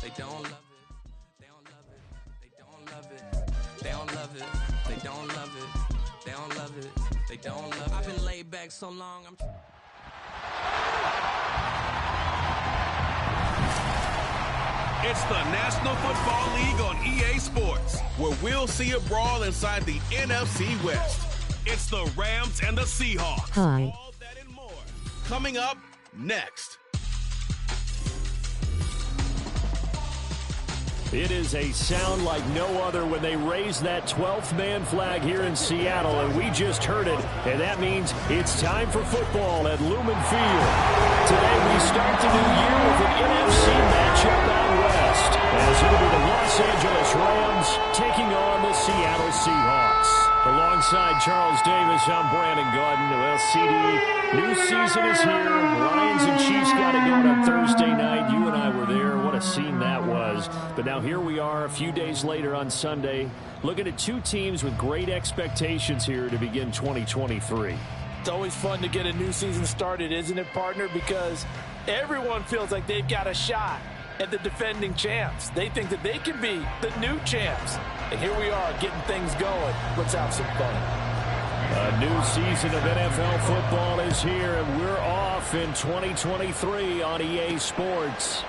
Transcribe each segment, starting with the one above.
They don't love it. They don't love it. They don't love it. They don't love it. They don't love it. They don't love it. They don't love it. I've been laid back so long. It's the National Football League on EA Sports, where we'll see a brawl inside the NFC West. It's the Rams and the Seahawks. Hi. All that and more. Coming up next. It is a sound like no other when they raise that 12th man flag here in Seattle, and we just heard it, and that means it's time for football at Lumen Field. Today we start the new year with an NFC matchup out west, as it'll be the Los Angeles Rams taking on the Seattle Seahawks. Alongside Charles Davis, I'm Brandon Gordon. Well, CD, new season is here. Lions and Chiefs got it going on Thursday night. You and I were there. What a scene that was. But now here we are a few days later on Sunday, looking at two teams with great expectations here to begin 2023. It's always fun to get a new season started, isn't it, partner? Because everyone feels like they've got a shot at the defending champs. They think that they can be the new champs. And here we are getting things going. Let's have some fun. A new season of NFL football is here, and we're off in 2023 on EA Sports.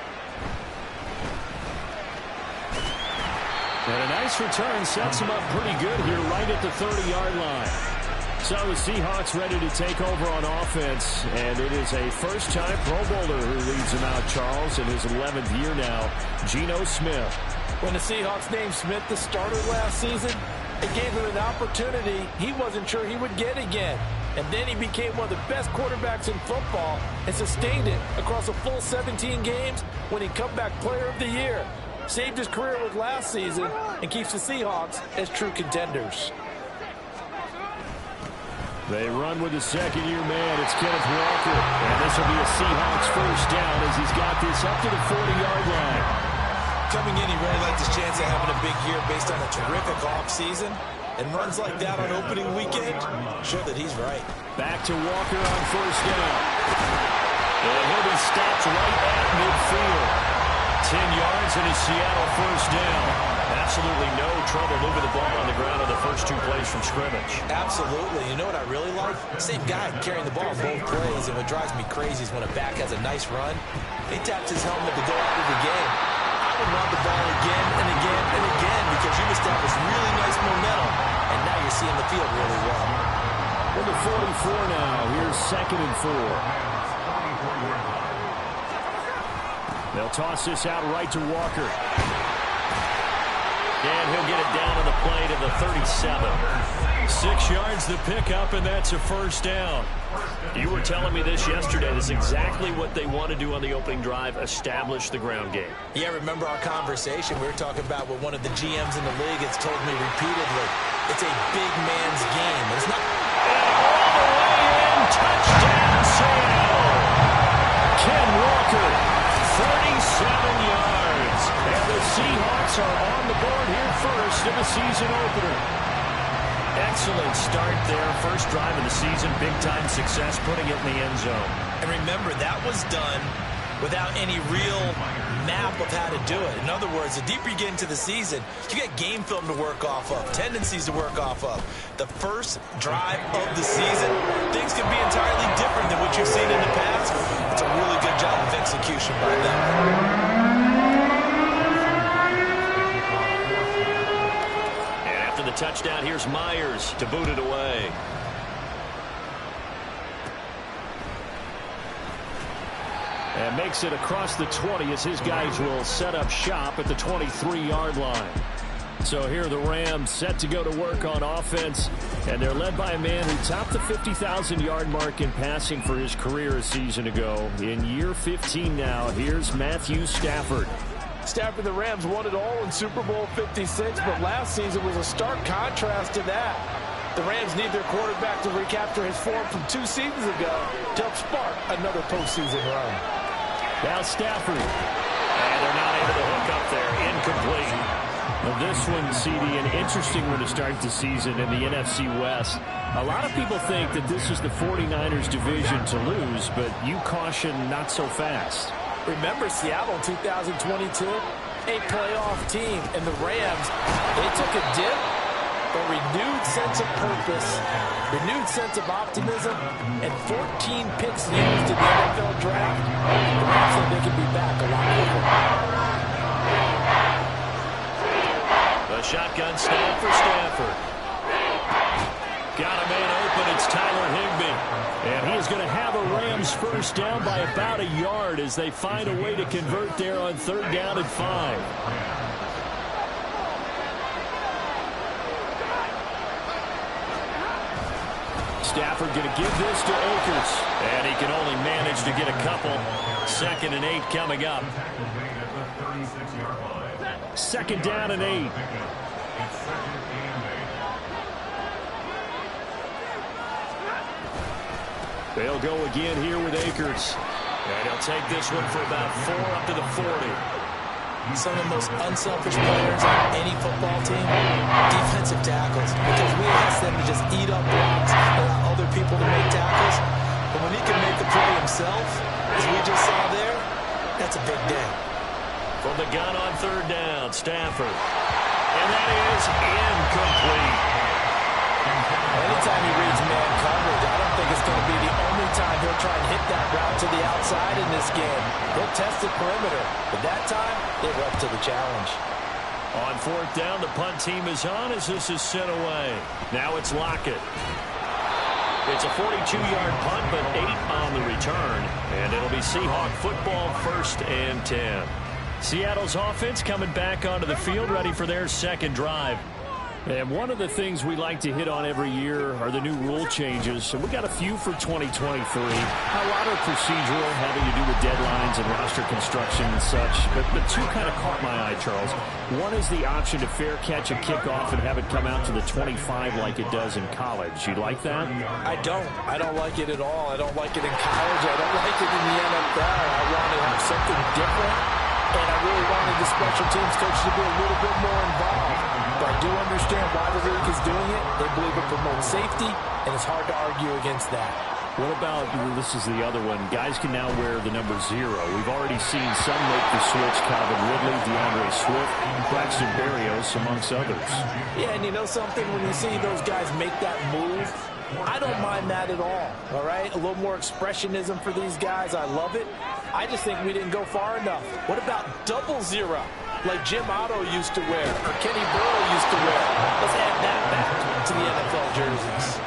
And a nice return sets him up pretty good here right at the 30-yard line. So the Seahawks ready to take over on offense, and it is a first-time Pro Bowler who leads them out, Charles, in his 11th year now, Geno Smith. When the Seahawks named Smith the starter last season, it gave him an opportunity he wasn't sure he would get again. And then he became one of the best quarterbacks in football and sustained it across a full 17 games, winning Comeback Player of the Year. Saved his career with last season and keeps the Seahawks as true contenders. They run with the second-year man. It's Kenneth Walker. And this will be a Seahawks first down as he's got this up to the 40-yard line. Coming in, he really liked his chance of having a big year based on a terrific offseason. And runs like that on opening weekend show that he's right. Back to Walker on first down. And he'll be stopped right at midfield. 10 yards and a Seattle first down. Absolutely no trouble moving the ball on the ground on the first two plays from scrimmage. Absolutely. You know what I really like? Same guy carrying the ball both plays, and what drives me crazy is when a back has a nice run, he taps his helmet to go out of the game. I would run the ball again and again and again because you've established really nice momentum, and now you're seeing the field really well. With the 44 now, here's 2nd and 4. They'll toss this out right to Walker. And he'll get it down on the play to the 37. 6 yards the pickup, and that's a first down. You were telling me this yesterday. This is exactly what they want to do on the opening drive, establish the ground game. Yeah, remember our conversation? We were talking about what one of the GMs in the league has told me repeatedly. It's a big man's game. It's not... And all the way in, touchdown, Seattle. Ken Walker, 37 yards. And the Seahawks are on the board here first in the season opener. Excellent start there. First drive of the season, big-time success, putting it in the end zone. And remember, that was done without any real map of how to do it. In other words, the deeper you get into the season, you got game film to work off of, tendencies to work off of. The first drive of the season, things can be entirely different than what you've seen in the past. It's a really good job of execution by them. The touchdown, here's Myers to boot it away. And makes it across the 20 as his guys will set up shop at the 23-yard line. So here are the Rams set to go to work on offense, and they're led by a man who topped the 50,000-yard mark in passing for his career a season ago. In year 15 now, here's Matthew Stafford. Stafford, the Rams won it all in Super Bowl 56, but last season was a stark contrast to that. The Rams need their quarterback to recapture his form from 2 seasons ago to help spark another postseason run. Now Stafford. And they're not able to hook up there. Incomplete. Now this one, CD, an interesting one to start the season in the NFC West. A lot of people think that this is the 49ers division to lose, but you caution not so fast. Remember Seattle in 2022? a playoff team. And the Rams, they took a dip, a renewed sense of purpose, renewed sense of optimism, and 14 picks used in the NFL draft. The Rams think they can be back a lot quicker. The shotgun snap for Stafford. Got a man open. It's Tyler Higbee. And he is going to have a Rams first down by about a yard as they find a way to convert there on 3rd down and 5. Stafford going to give this to Akers. And he can only manage to get a couple. 2nd and 8 coming up. 2nd down and 8. They'll go again here with Akers. And he'll take this one for about 4 up to the 40. Some of the most unselfish players on any football team, defensive tackles. Because we ask them to just eat up blocks, allow other people to make tackles. But when he can make the play himself, as we just saw there, that's a big day. From the gun on 3rd down, Stafford. And that is incomplete. Anytime he reads man coverage, I don't think it's going to be the only time he'll try and hit that route to the outside in this game. He'll test the perimeter, but that time, they were up to the challenge. On 4th down, the punt team is on as this is sent away. Now it's Lockett. It's a 42-yard punt, but 8 on the return. And it'll be Seahawk football, 1st and 10. Seattle's offense coming back onto the field, ready for their 2nd drive. And one of the things we like to hit on every year are the new rule changes. So we got a few for 2023. A lot are procedural, having to do with deadlines and roster construction and such. But 2 kind of caught my eye, Charles. One is the option to fair catch a kickoff and have it come out to the 25 like it does in college. You like that? I don't. I don't like it at all. I don't like it in college. I don't like it in the NFL. I want to have something different. And I really wanted the special teams coach to be a little bit more involved. But I do understand why the league is doing it. They believe it promotes safety, and it's hard to argue against that. What about, this is the other one, guys can now wear the number 0. We've already seen some make the switch, Calvin Ridley, DeAndre Swift, Braxton Berrios, amongst others. Yeah, and you know something? When you see those guys make that move, I don't mind that at all right? A little more expressionism for these guys. I love it. I just think we didn't go far enough. What about 00, like Jim Otto used to wear, or Kenny Burrow used to wear? Let's add that back to the NFL jerseys.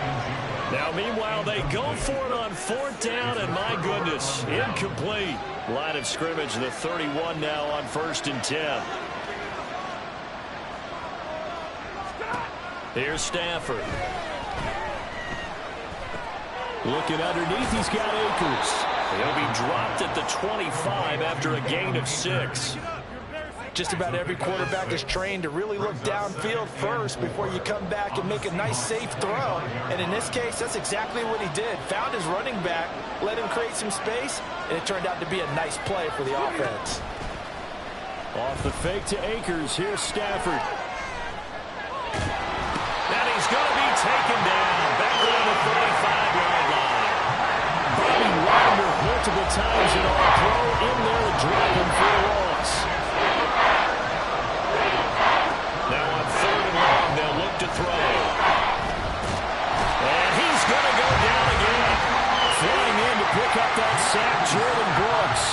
Now, meanwhile, they go for it on 4th down, and my goodness, incomplete. Line of scrimmage, the 31 now on 1st and 10. Here's Stafford. Looking underneath, he's got Akers. He'll be dropped at the 25 after a gain of 6. Just about every quarterback is trained to really look downfield first before you come back and make a nice, safe throw. And in this case, that's exactly what he did. Found his running back, let him create some space, and it turned out to be a nice play for the offense. Off the fake to Akers. Here's Stafford. And he's going to be taken down. Back on the 35-yard line. Bobby Wagner multiple times in all throw in there to drop him for a loss. Now on 3rd and long, they'll look to throw. And he's going to go down again. Flying in to pick up that sack, Jordan Brooks.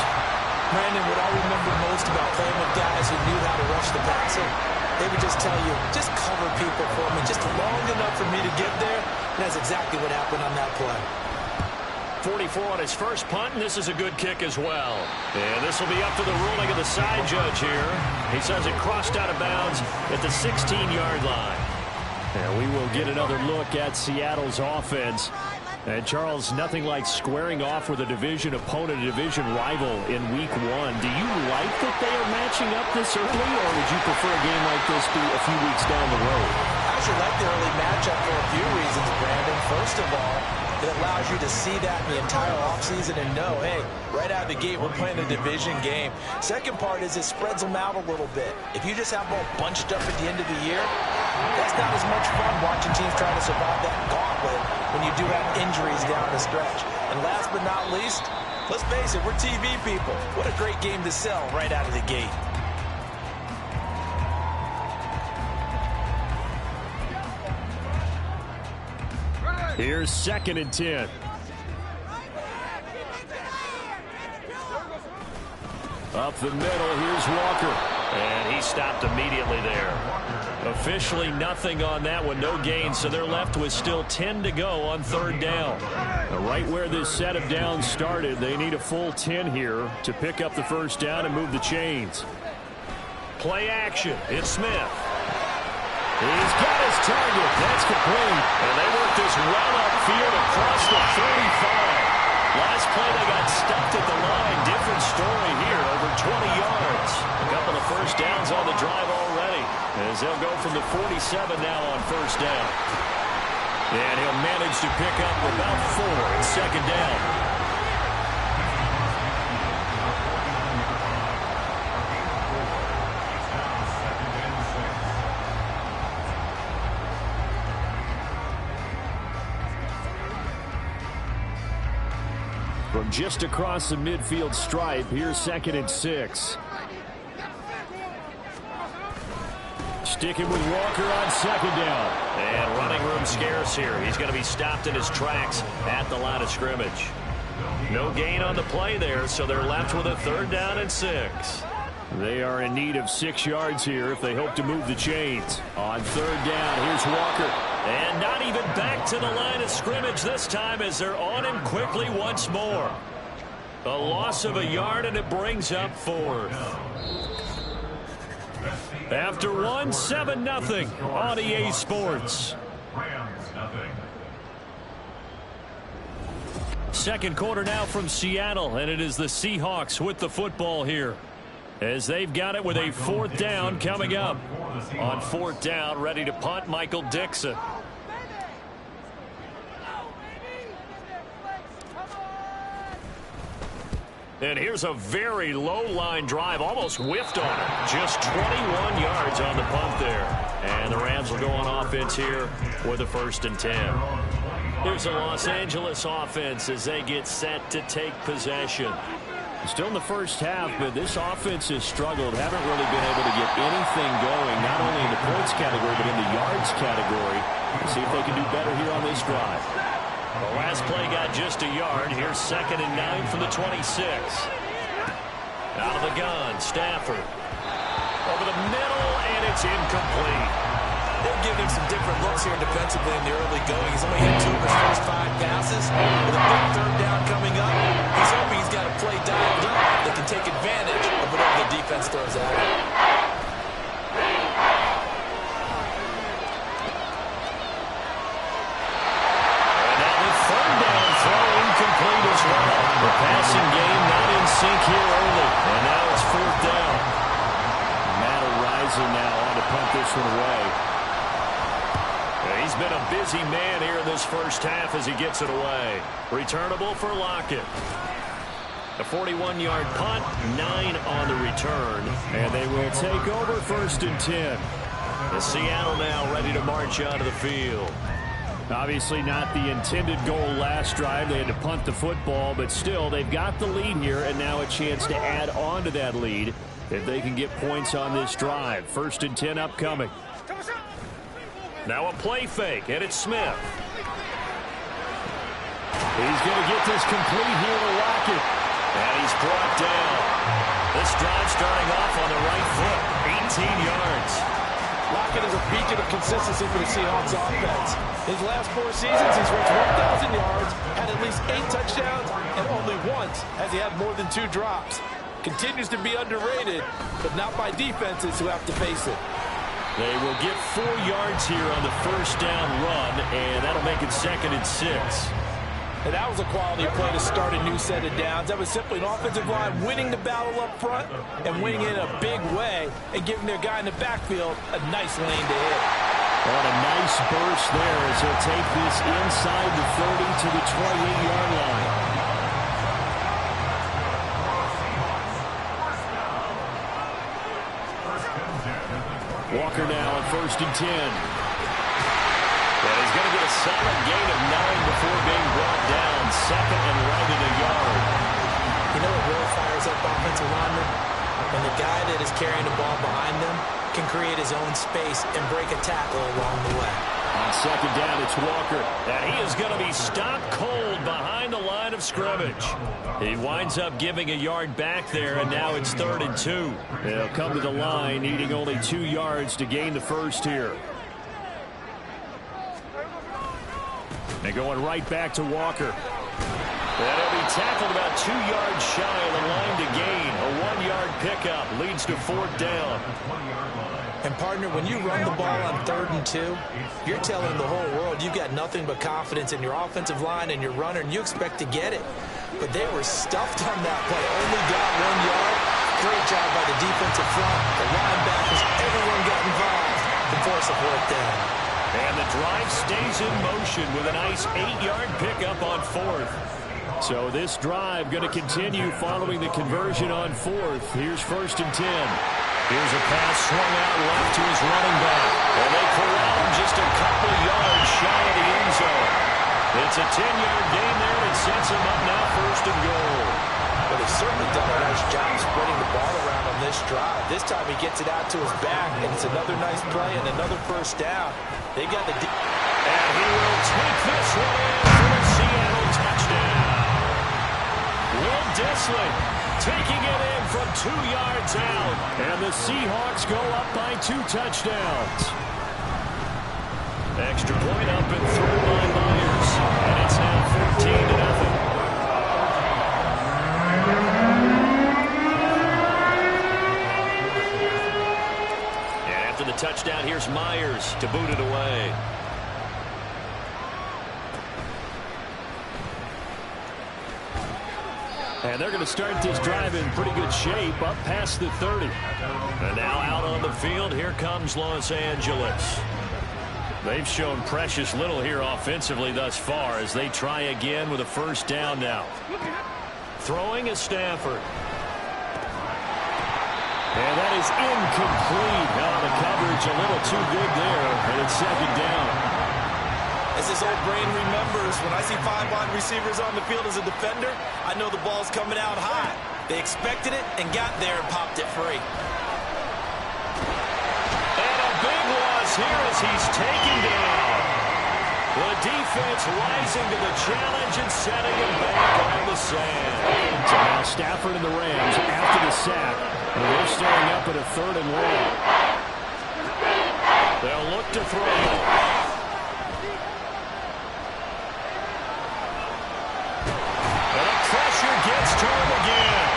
Brandon, what I remember most about playing with guys who knew how to rush the passer, they would just tell you, just cover people for me, just long enough for me to get there. And that's exactly what happened on that play. 44 on his first punt, and this is a good kick as well. And this will be up to the ruling of the side judge here. He says it crossed out of bounds at the 16-yard line. And we will get another look at Seattle's offense. And, Charles, nothing like squaring off with a division opponent, a division rival in Week 1. Do you like that they are matching up this early, or would you prefer a game like this be a few weeks down the road? I actually like the early matchup for a few reasons, Brandon. First of all, it allows you to see that in the entire offseason and know, hey, right out of the gate, we're playing a division game. Second part is it spreads them out a little bit. If you just have them all bunched up at the end of the year, that's not as much fun watching teams trying to survive that gauntlet when you do have injuries down the stretch. And last but not least, let's face it, we're TV people. What a great game to sell right out of the gate. Here's 2nd and 10. Up the middle, here's Walker. And he stopped immediately there. Officially nothing on that one, no gain, so they're left with still 10 to go on 3rd down. Now, right where this set of downs started, they need a full 10 here to pick up the 1st down and move the chains. Play action, it's Smith. He's got his target, that's complete. And they work this well upfield across the 35. Last play, they got stuffed at the line. Different story here, over 20 yards. A couple of 1st downs on the drive already, as they'll go from the 47 now on 1st down. And he'll manage to pick up about 4 in 2nd down. From just across the midfield stripe, here's 2nd and 6. Sticking with Walker on 2nd down. And running room scarce here. He's going to be stopped in his tracks at the line of scrimmage. No gain on the play there, so they're left with a 3rd down and 6. They are in need of 6 yards here if they hope to move the chains. On 3rd down, here's Walker. And not even back to the line of scrimmage this time as they're on him quickly once more. A loss of a yard, and it brings up 4th. After 1, 7-0 on EA Sports. 2nd quarter now from Seattle, and it is the Seahawks with the football here, as they've got it with a 4th down coming up. On 4th down, ready to punt, Michael Dixon. And here's a very low-line drive, almost whiffed on it. Just 21 yards on the punt there. And the Rams will go on offense here with a 1st and 10. Here's a Los Angeles offense as they get set to take possession. Still in the 1st half, but this offense has struggled. Haven't really been able to get anything going, not only in the points category, but in the yards category. Let's see if they can do better here on this drive. The last play got just a yard. Here's 2nd and 9 from the 26. Out of the gun, Stafford. Over the middle, and it's incomplete. They'll give him some different looks here defensively in the early going. He's only hit 2 of his first 5 passes. With a big 3rd down coming up, he's hoping he's got a play dialed up that can take advantage of whatever the defense throws at him. The passing game not in sync here early. And now it's 4th down. Matt Rising now on to punt this one away. He's been a busy man here in this 1st half as he gets it away. Returnable for Lockett. A 41-yard punt, 9 on the return. And they will take over 1st and 10. The Seattle now ready to march onto the field. Obviously not the intended goal last drive. They had to punt the football, but still they've got the lead here and now a chance to add on to that lead if they can get points on this drive. 1st and 10 upcoming. Now a play fake, and it's Smith. He's going to get this complete here to Lockett. And he's brought down. This drive starting off on the right foot, 18 yards. Lockett is a beacon of consistency for the Seahawks offense. His last 4 seasons, he's reached 1,000 yards, had at least 8 touchdowns, and only once has he had more than 2 drops. Continues to be underrated, but not by defenses who have to face it. They will get 4 yards here on the 1st down run, and that'll make it 2nd and 6. And that was a quality play to start a new set of downs. That was simply an offensive line winning the battle up front and winning it in a big way and giving their guy in the backfield a nice lane to hit. What a nice burst there as he'll take this inside the 30 to the 28-yard line. Walker now on 1st and 10. And he's going to get a solid gain of 9 before being brought down. 2nd and right at a yard. You know what really fires up offensive linemen? When the guy that is carrying the ball behind them can create his own space and break a tackle along the way. On second down, it's Walker. And he is going to be stopped cold behind the line of scrimmage. He winds up giving a yard back there, and now it's 3rd and 2. They'll come to the line, needing only 2 yards to gain the first here. And going right back to Walker. And he'll be tackled about 2 yards shy of the line to gain. A 1-yard pickup leads to 4th down. And, partner, when you run the ball on 3rd and 2, you're telling the whole world you've got nothing but confidence in your offensive line and your runner, and you expect to get it. But they were stuffed on that play. Only got 1 yard. Great job by the defensive front. The linebackers, everyone got involved to force a 4th down. And the drive stays in motion with a nice 8-yard pickup on 4th. So this drive going to continue following the conversion on 4th. Here's 1st and 10. Here's a pass swung out left to his running back. And they corral him just a couple yards shy of the end zone. It's a 10-yard gain there that sets him up now 1st and goal. Well, they've certainly done a nice job spreading the ball around on this drive. This time he gets it out to his back, and it's another nice play and another 1st down. They got the... And he will take this one in for the Seattle touchdown. Will Dissly taking it in from 2 yards out. And the Seahawks go up by 2 touchdowns. Extra point up and through by Myers. And it's now 14-0. And after the touchdown, here's Myers to boot it away. And they're going to start this drive in pretty good shape, up past the 30. And now out on the field, here comes Los Angeles. They've shown precious little here offensively thus far as they try again with a 1st down now. Throwing is Stafford. And that is incomplete. Now the coverage a little too good there, and it's 2nd down. As his old brain remembers, when I see 5 wide receivers on the field as a defender, I know the ball's coming out high. They expected it and got there and popped it free. And a big loss here as he's taken down. The defense rising to the challenge and setting him back on the sand. So now Stafford and the Rams after the sack. They're staring up at a 3rd and long. They'll look to throw. Gets to him again.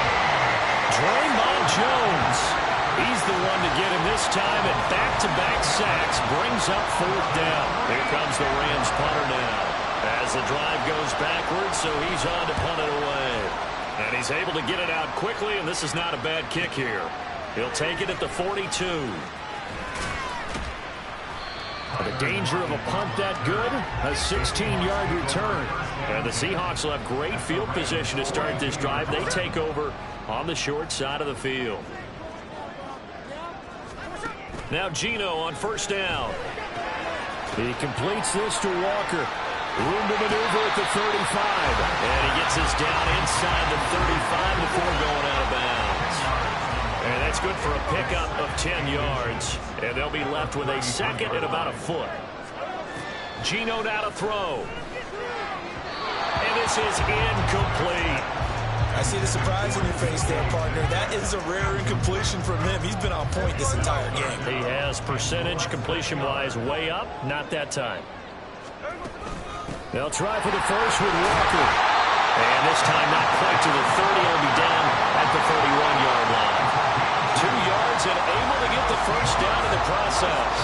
Draymond Jones. He's the one to get him this time, and back-to-back sacks brings up 4th down. Here comes the Rams punter now. As the drive goes backwards, so he's on to punt it away. And he's able to get it out quickly, and this is not a bad kick here. He'll take it at the 42. The danger of a punt that good, a 16-yard return. And the Seahawks will have great field position to start this drive. They take over on the short side of the field. Now Geno on 1st down. He completes this to Walker. Room to maneuver at the 35. And he gets us down inside the 35 before going out of bounds. And that's good for a pickup of 10 yards. And they'll be left with a 2nd and about a foot. Geno now to throw. And this is incomplete. I see the surprise in your face there, partner. That is a rare incompletion from him. He's been on point this entire game. He has percentage completion-wise way up. Not that time. They'll try for the first with Walker. And this time not quite to the 30. He'll be down at the 31-yard line. 2 yards and able to get the 1st down in the process.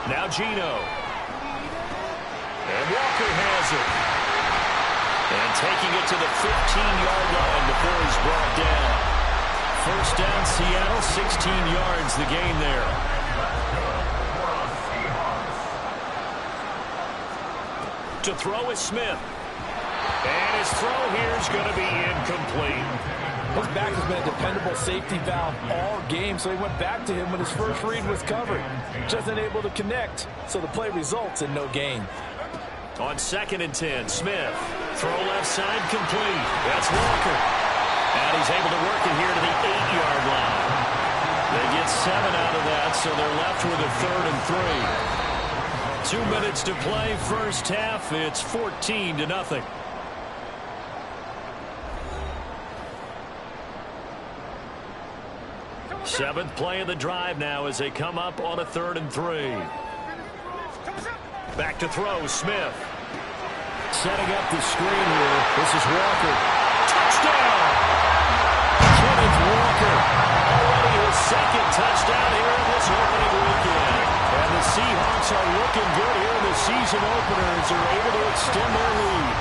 Now Geno. And Walker has it. And taking it to the 15-yard line before he's brought down. 1st down, Seattle, 16 yards the gain there. To throw is Smith. And his throw here is going to be incomplete. His back has been a dependable safety valve all game, so he went back to him when his first read was covered. Just unable to connect, so the play results in no gain. On 2nd and 10, Smith. Throw left side complete. That's Walker. And he's able to work it here to the 8-yard line. 7 out of that, so they're left with a 3rd and 3. 2 minutes to play, first half. It's 14-0. Seventh play of the drive now as they come up on a 3rd and 3. Back to throw, Smith. Setting up the screen here. This is Walker. Touchdown! Kenneth Walker. Already his 2nd touchdown here in this opening weekend. And the Seahawks are looking good here in the season opener as they're able to extend their lead.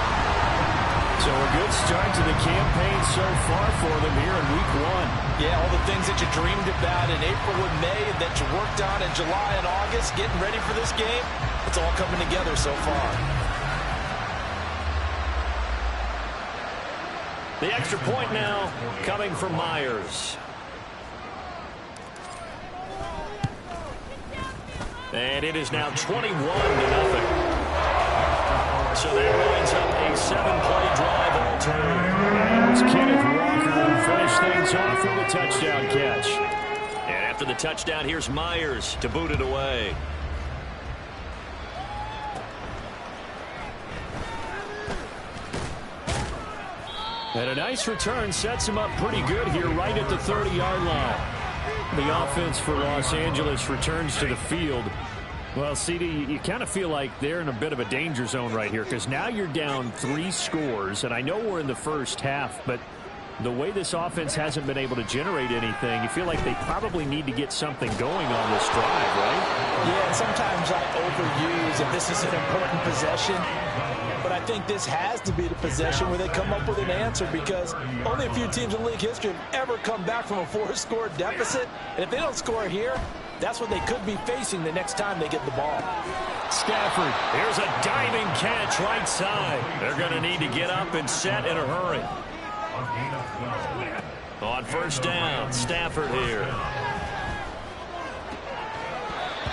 So a good start to the campaign so far for them here in week 1. Yeah, all the things that you dreamed about in April and May and that you worked on in July and August, getting ready for this game, it's all coming together so far. The extra point now coming from Myers. And it is now 21-0. So that winds up a 7-play drive all told. And it's Kenneth Walker who finished things off with a touchdown catch. And after the touchdown, here's Myers to boot it away. And a nice return sets him up pretty good here right at the 30-yard line. The offense for Los Angeles returns to the field. Well, CD, you kind of feel like they're in a bit of a danger zone right here because now you're down 3 scores, and I know we're in the first half, but the way this offense hasn't been able to generate anything, you feel like they probably need to get something going on this drive, right? Yeah, and sometimes I overuse if this is an important possession, but I think this has to be the possession where they come up with an answer because only a few teams in league history have ever come back from a 4-score deficit, and if they don't score here, that's what they could be facing the next time they get the ball. Stafford, here's a diving catch right side. They're going to need to get up and set in a hurry. On first down, Stafford here.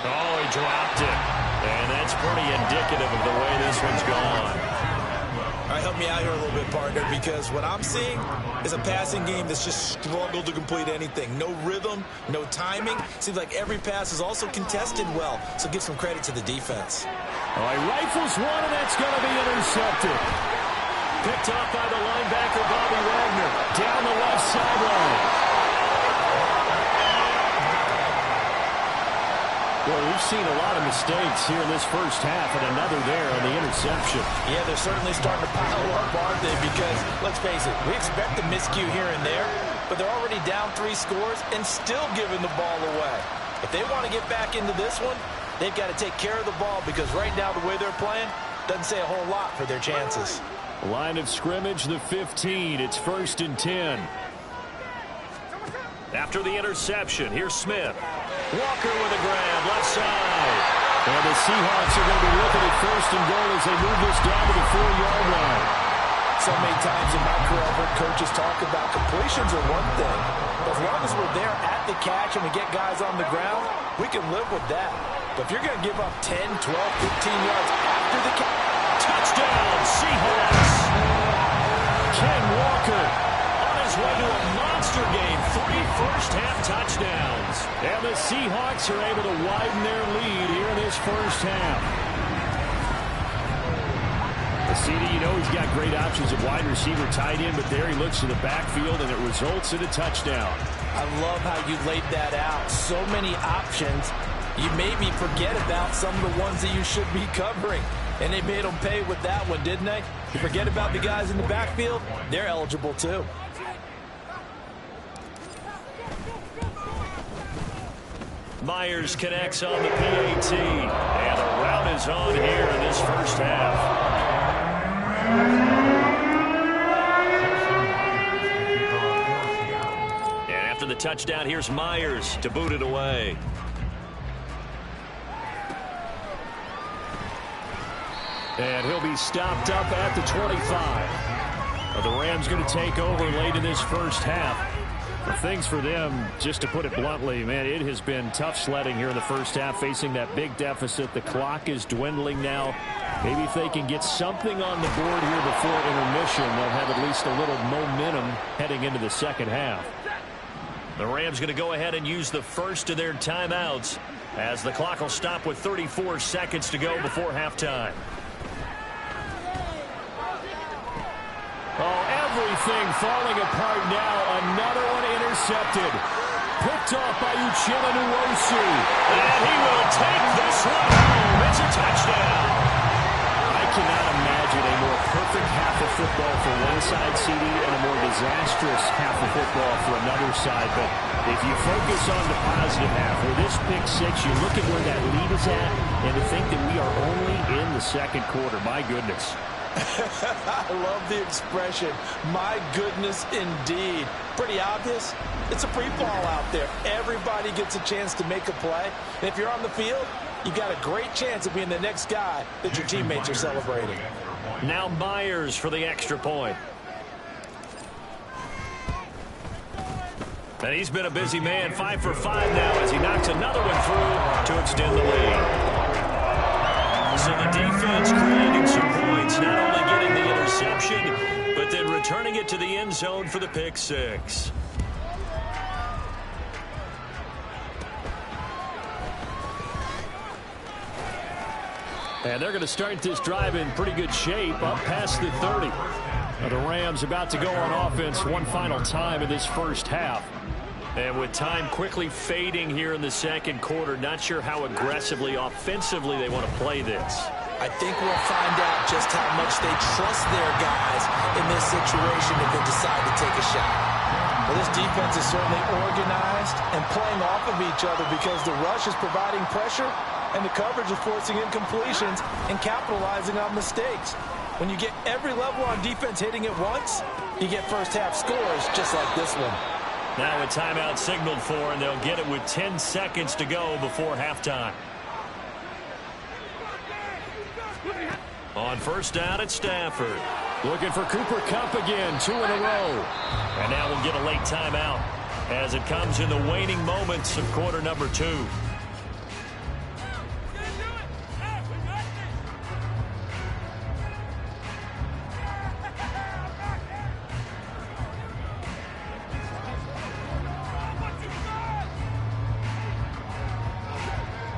Oh, he dropped it. And that's pretty indicative of the way this one's gone. All right, help me out here a little bit, partner, because what I'm seeing is a passing game that's just struggled to complete anything. No rhythm, no timing. Seems like every pass is also contested well, so give some credit to the defense. All right, rifles one, and that's going to be intercepted. Picked off by the linebacker, Bobby Wagner, down the left sideline. Well, we've seen a lot of mistakes here in this first half, and another there on the interception. Yeah, they're certainly starting to pile up, aren't they? Because, let's face it, we expect a miscue here and there, but they're already down 3 scores and still giving the ball away. If they want to get back into this one, they've got to take care of the ball because right now the way they're playing doesn't say a whole lot for their chances. Line of scrimmage, the 15. It's 1st and 10. After the interception, here's Smith. Walker with a grab, left side. And the Seahawks are going to be looking at 1st and goal as they move this down to the 4-yard line. So many times in my career, I've heard coaches talk about completions are one thing. As long as we're there at the catch and we get guys on the ground, we can live with that. But if you're going to give up 10, 12, 15 yards after the catch, touchdown, Seahawks. Ken Walker on his way to a monster game. 3 first-half touchdowns. And the Seahawks are able to widen their lead here in this first half. The CD, you know he's got great options of wide receiver, tight end, but there he looks to the backfield, and it results in a touchdown. I love how you laid that out. So many options. You maybe forget about some of the ones that you should be covering. And they made them pay with that one, didn't they? You forget about the guys in the backfield, they're eligible too. Myers connects on the PAT. And the route is on here in this first half. And after the touchdown, here's Myers to boot it away. And he'll be stopped up at the 25. The Rams going to take over late in this first half. Things for them, just to put it bluntly, man, it has been tough sledding here in the first half, facing that big deficit. The clock is dwindling now. Maybe if they can get something on the board here before intermission, they'll have at least a little momentum heading into the second half. The Rams going to go ahead and use the first of their timeouts as the clock will stop with 34 seconds to go before halftime. Oh, everything falling apart now. Another one intercepted. Picked off by Uchenna Nwosu. And he will take this one home. It's a touchdown. I cannot imagine a more perfect half of football for one side, CD, and a more disastrous half of football for another side. But if you focus on the positive half, with this pick six, you look at where that lead is at, and to think that we are only in the second quarter. My goodness. I love the expression, my goodness indeed. Pretty obvious. It's a free fall out there. Everybody gets a chance to make a play. And if you're on the field, you've got a great chance of being the next guy that your teammates are celebrating. Now Myers for the extra point. And he's been a busy man, 5 for 5 now as he knocks another one through to extend the lead. So the defense creating some points, not only getting the interception, but then returning it to the end zone for the pick six. And they're going to start this drive in pretty good shape, up past the 30. Now the Rams about to go on offense one final time in this first half. And with time quickly fading here in the second quarter, not sure how aggressively, offensively they want to play this. I think we'll find out just how much they trust their guys in this situation if they decide to take a shot. Well, this defense is certainly organized and playing off of each other because the rush is providing pressure and the coverage is forcing incompletions and capitalizing on mistakes. When you get every level on defense hitting at once, you get first half scores just like this one. Now a timeout signaled for, and they'll get it with 10 seconds to go before halftime. On first down, it's Stafford. Looking for Cooper Kupp again, 2 in a row. And now we'll get a late timeout as it comes in the waning moments of quarter number 2.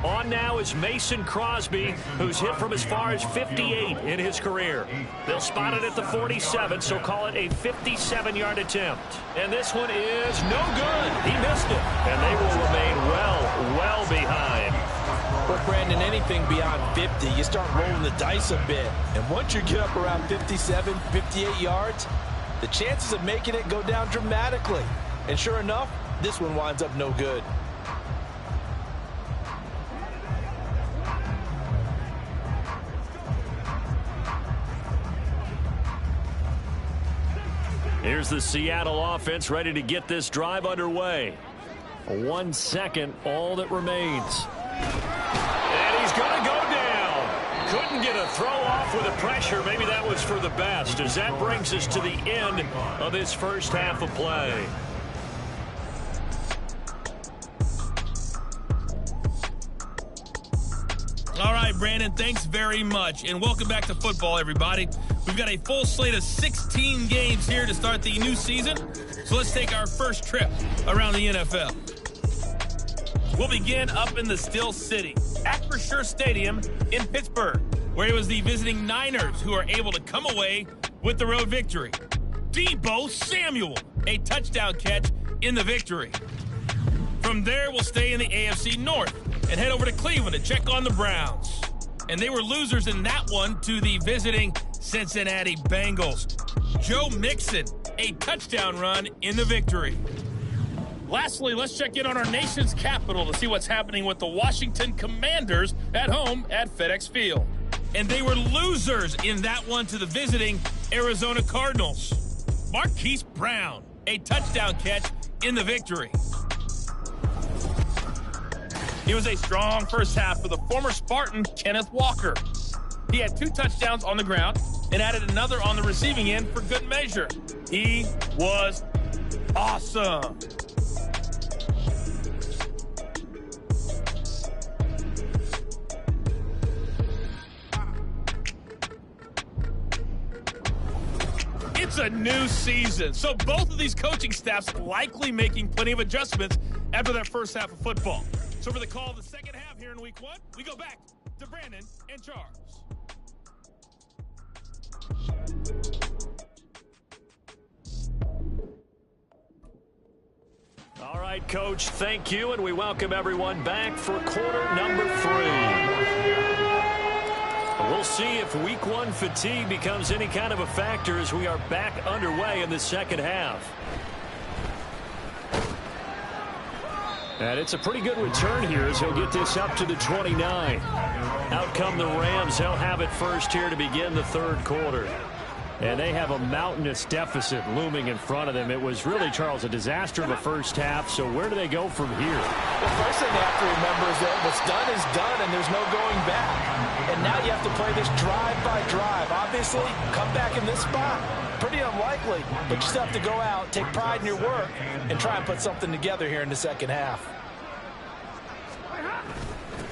On now is Mason Crosby, who's hit from as far as 58 in his career. They'll spot it at the 47, so call it a 57-yard attempt. And this one is no good. He missed it. And they will remain well behind. But, Brandon, anything beyond 50, you start rolling the dice a bit. And once you get up around 57, 58 yards, the chances of making it go down dramatically. And sure enough, this one winds up no good. Here's the Seattle offense ready to get this drive underway. 1 second, all that remains. And he's going to go down. Couldn't get a throw off with the pressure. Maybe that was for the best, as that brings us to the end of this first half of play. All right, Brandon, thanks very much. And welcome back to football, everybody. We've got a full slate of 16 games here to start the new season. So let's take our first trip around the NFL. We'll begin up in the Steel City, Acrisure Stadium in Pittsburgh, where it was the visiting Niners who are able to come away with the road victory. Deebo Samuel, a touchdown catch in the victory. From there, we'll stay in the AFC North and head over to Cleveland to check on the Browns. And they were losers in that one to the visiting Cincinnati Bengals. Joe Mixon, a touchdown run in the victory. Lastly, let's check in on our nation's capital to see what's happening with the Washington Commanders at home at FedEx Field. And they were losers in that one to the visiting Arizona Cardinals. Marquise Brown, a touchdown catch in the victory. It was a strong first half for the former Spartan, Kenneth Walker. He had 2 touchdowns on the ground and added another on the receiving end for good measure. He was awesome. It's a new season, so both of these coaching staffs likely making plenty of adjustments after that first half of football. So for the call of the second half here in week 1, we go back to Brandon and Charles. All right, Coach, thank you, and we welcome everyone back for quarter number 3. We'll see if week 1 fatigue becomes any kind of a factor as we are back underway in the second half. And it's a pretty good return here as he'll get this up to the 29. Out come the Rams. They'll have it first here to begin the third quarter. And they have a mountainous deficit looming in front of them. It was really, Charles, a disaster of a first half. So where do they go from here? The first thing they have to remember is that what's done is done, and there's no going back. And now you have to play this drive by drive. Obviously, come back in this spot. Pretty unlikely, but you still have to go out, take pride in your work, and try and put something together here in the second half.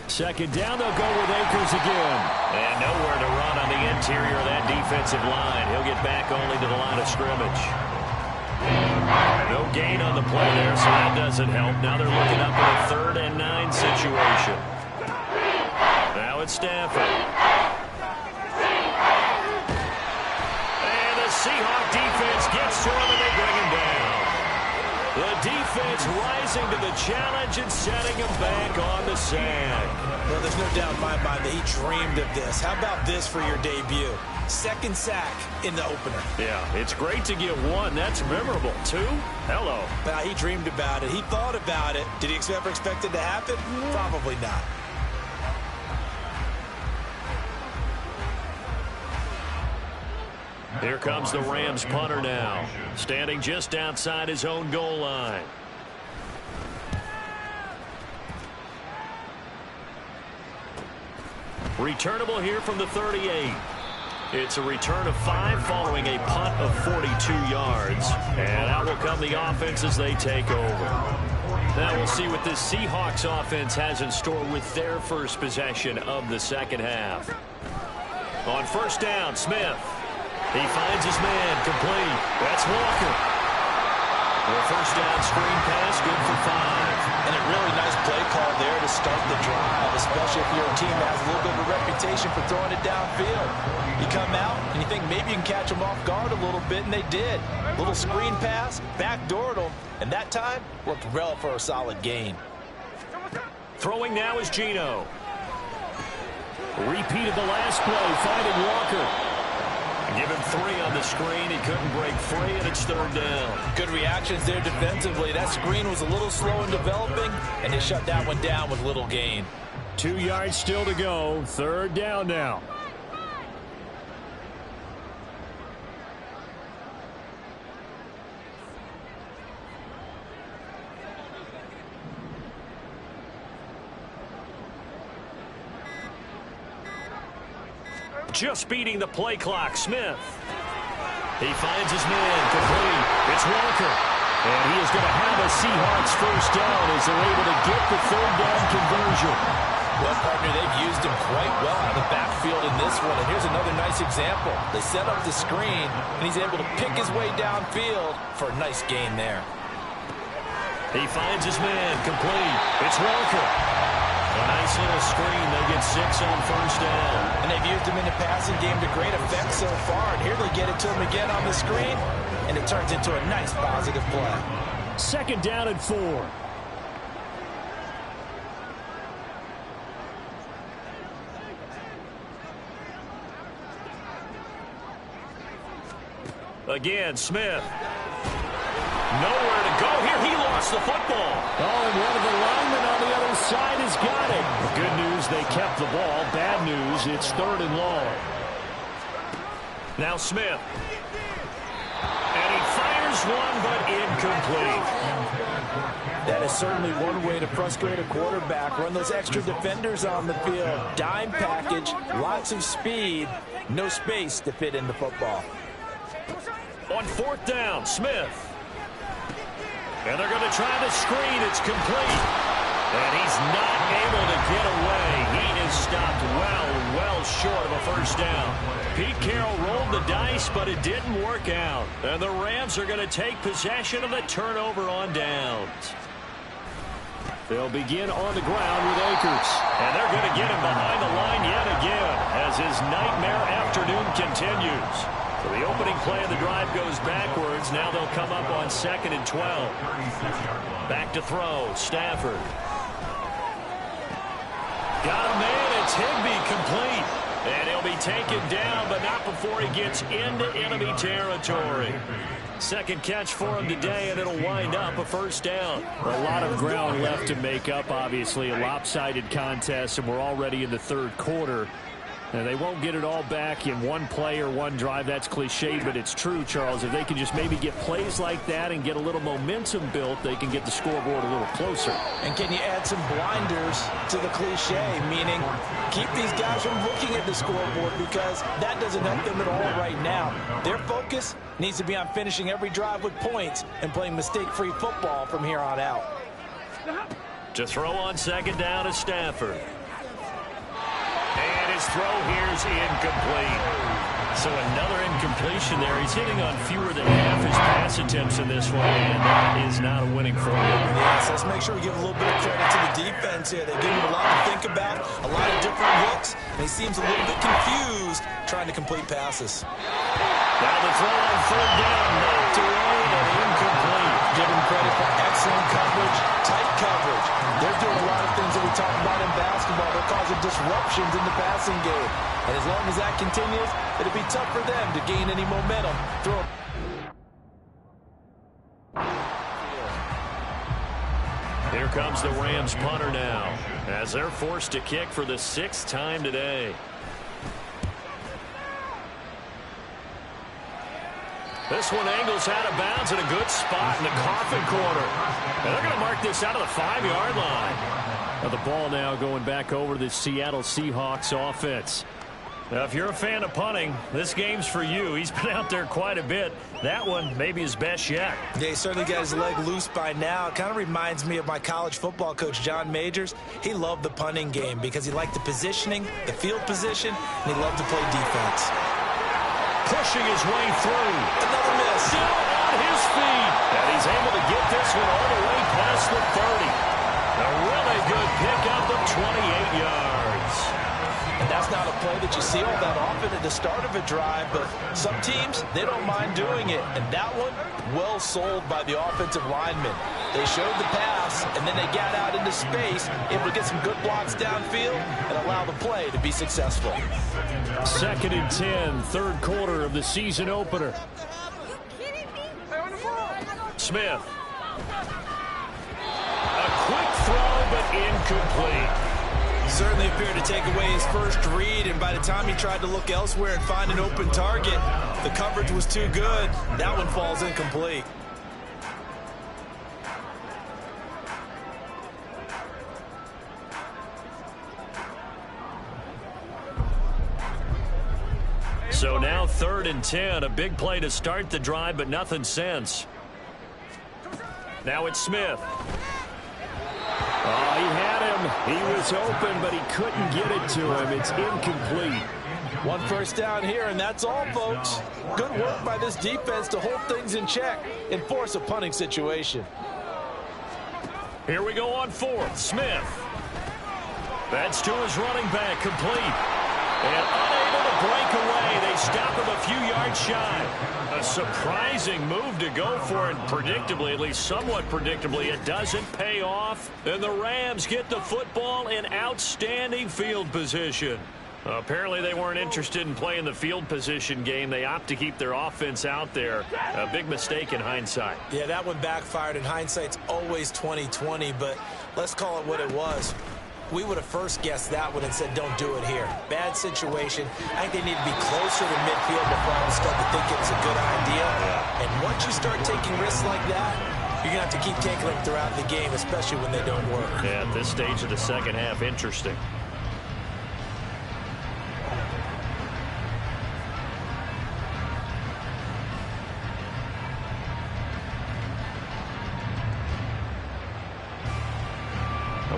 Second down, they'll go with Akers again. And nowhere to run on the interior of that defensive line. He'll get back only to the line of scrimmage. No gain on the play there, so that doesn't help. Now they're looking up at a 3rd and 9 situation. Now it's Stafford. And the Seahawk defense gets to him and they bring him down. The defense rising to the challenge and setting him back on the sand. Well, there's no doubt in my mind that he dreamed of this. How about this for your debut? 2nd sack in the opener. Yeah, it's great to get 1. That's memorable. 2? Hello. Now, he dreamed about it. He thought about it. Did he ever expect it to happen? Probably not. Here comes the Rams punter now, standing just outside his own goal line. Returnable here from the 38. It's a return of 5 following a punt of 42 yards. And out will come the offense as they take over. Now we'll see what this Seahawks offense has in store with their first possession of the second half. On first down, Smith. He finds his man, complete. That's Walker. The first down screen pass, good for 5. And a really nice play call there to start the drive, especially if your team has a little bit of a reputation for throwing it downfield. You come out and you think maybe you can catch them off guard a little bit, and they did. Little screen pass, backdoored them, and that time worked well for a solid gain. Throwing now is Geno. Repeated the last play, finding Walker. Give him 3 on the screen. He couldn't break free, and it's 3rd down. Good reactions there defensively. That screen was a little slow in developing, and they shut that one down with little gain. 2 yards still to go. 3rd down now. Just beating the play clock, Smith. He finds his man, complete. It's Walker. And he is going to have a Seahawks first down as they're able to get the 3rd down conversion. Well, partner, they've used him quite well out of the backfield in this one. And here's another nice example. They set up the screen, and he's able to pick his way downfield for a nice gain there. He finds his man, complete. It's Walker. A nice little screen. They get 6 on first down. And they've used him in the passing game to great effect so far. And here they get it to him again on the screen, and it turns into a nice positive play. 2nd down and 4. Again, Smith. Nowhere to go here. He lost the football. Oh, and one of the linemen on the other side has got it. Good news, they kept the ball. Bad news, it's 3rd and long. Now Smith. And he fires one, but incomplete. That is certainly one way to frustrate a quarterback. Run those extra defenders on the field. Dime package, lots of speed, no space to fit in the football. On 4th down, Smith. And they're going to try the screen. It's complete. And he's not able to get away. He is stopped well short of a first down. Pete Carroll rolled the dice, but it didn't work out. And the Rams are going to take possession of the turnover on downs. They'll begin on the ground with Akers. And they're going to get him behind the line yet again as his nightmare afternoon continues. So the opening play of the drive goes backwards. Now they'll come up on 2nd and 12. Back to throw. Stafford. Got a man. It's Higbee complete. And he'll be taken down, but not before he gets into enemy territory. Second catch for him today, and it'll wind up a first down. A lot of ground left to make up, obviously. A lopsided contest, and we're already in the third quarter. And they won't get it all back in one play or one drive. That's cliche, but it's true, Charles. If they can just maybe get plays like that and get a little momentum built, they can get the scoreboard a little closer. And can you add some blinders to the cliche, meaning keep these guys from looking at the scoreboard, because that doesn't help them at all right now. Their focus needs to be on finishing every drive with points and playing mistake-free football from here on out. To throw on second down is Stafford. And his throw here's incomplete. So another incompletion there. He's hitting on fewer than half his pass attempts in this one, and that is not a winning formula. Yes, let's make sure we give a little bit of credit to the defense here. They give him a lot to think about, a lot of different looks, and he seems a little bit confused trying to complete passes. Now the throw on third down, knocked away and incomplete. Give him credit for excellent coverage, tight coverage. They're doing a lot of things that we talk about in basketball. They're causing disruptions in the passing game. And as long as that continues, it'll be tough for them to gain any momentum. Here comes the Rams punter now, as they're forced to kick for the 6th time today. This one angles out of bounds in a good spot in the coffin corner. And they're going to mark this out of the 5-yard line. Now the ball now going back over to the Seattle Seahawks offense. Now, if you're a fan of punting, this game's for you. He's been out there quite a bit. That one maybe his best yet. Yeah, he certainly got his leg loose by now. It kind of reminds me of my college football coach, John Majors. He loved the punting game because he liked the positioning, the field position, and he loved to play defense. Pushing his way through. Another miss. Still on his feet. And he's able to get this one all the way past the 30. A really good pickup of 28 yards. And that's not a play that you see all that often at the start of a drive, but some teams, they don't mind doing it. And that one, well sold by the offensive lineman. They showed the pass, and then they got out into space, able to get some good blocks downfield and allow the play to be successful. 2nd and 10, third quarter of the season opener. Smith. A quick throw, but incomplete. Certainly appeared to take away his first read, and by the time he tried to look elsewhere and find an open target, the coverage was too good. That one falls incomplete. So now 3rd and 10, a big play to start the drive, but nothing since. Now it's Smith. Oh, he had him. He was open, but he couldn't get it to him. It's incomplete. One first down here, and that's all, folks. Good work by this defense to hold things in check and force a punting situation. Here we go on 4th. Smith. That's to his running back, complete. And unable to break away, they stop him a few yards shy. A surprising move to go for, and predictably, at least somewhat predictably, it doesn't pay off. And the Rams get the football in outstanding field position. Apparently they weren't interested in playing the field position game. They opt to keep their offense out there. A big mistake in hindsight. Yeah, that one backfired, and hindsight's always 20/20, but let's call it what it was. We would have first guessed that one and said, don't do it here. Bad situation. I think they need to be closer to midfield before I would start to think it was a good idea. And once you start taking risks like that, you're going to have to keep taking them throughout the game, especially when they don't work. Yeah, at this stage of the second half, interesting.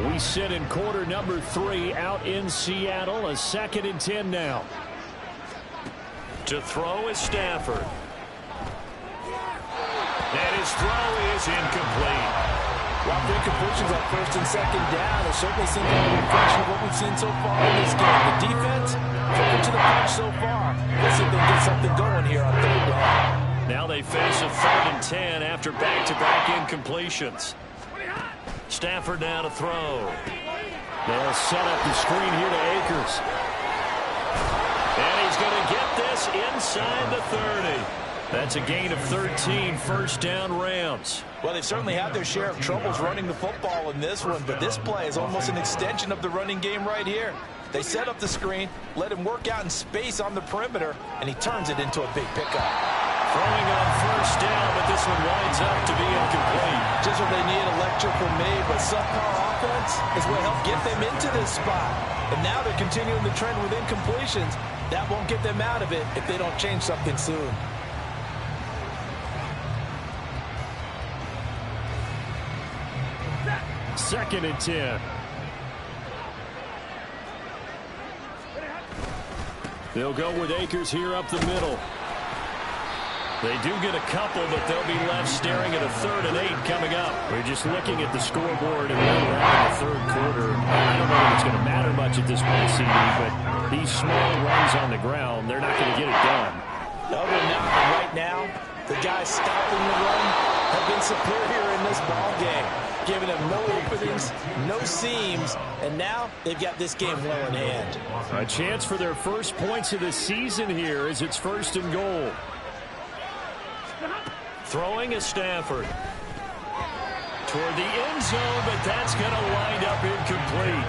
We sit in quarter number 3 out in Seattle. A 2nd and 10 now. To throw is Stafford. And his throw is incomplete. While the incompletions on 1st and 2nd down, it certainly seems like a reflection of what we've seen so far in this game. The defense, cooking to the punch so far. Let's see if they can get something going here on 3rd down. Now they face a 3rd and 10 after back-to-back incompletions. Stafford now to throw. They'll set up the screen here to Akers. And he's going to get this inside the 30. That's a gain of 13, 1st down Rams. Well, they've certainly had their share of troubles running the football in this one, but this play is almost an extension of the running game right here. They set up the screen, let him work out in space on the perimeter, and he turns it into a big pickup. Throwing on 1st down, but this one winds up to be incomplete. Just what they need, a lecture from me, but subpar offense is what helped get them into this spot. And now they're continuing the trend with incompletions. That won't get them out of it if they don't change something soon. Second and 10. They'll go with Akers here up the middle. They do get a couple, but they'll be left staring at a 3rd and 8 coming up. We're just looking at the scoreboard and where we're at in the 3rd quarter. I don't know if it's going to matter much at this point, CD, but these small runs on the ground, they're not going to get it done. No, they're not. And right now, the guys stopping the run have been superior in this ball game, giving them no openings, no seams, and now they've got this game well in hand. A chance for their first points of the season here as it's 1st and goal. Throwing is Stafford. Toward the end zone, but that's going to wind up incomplete.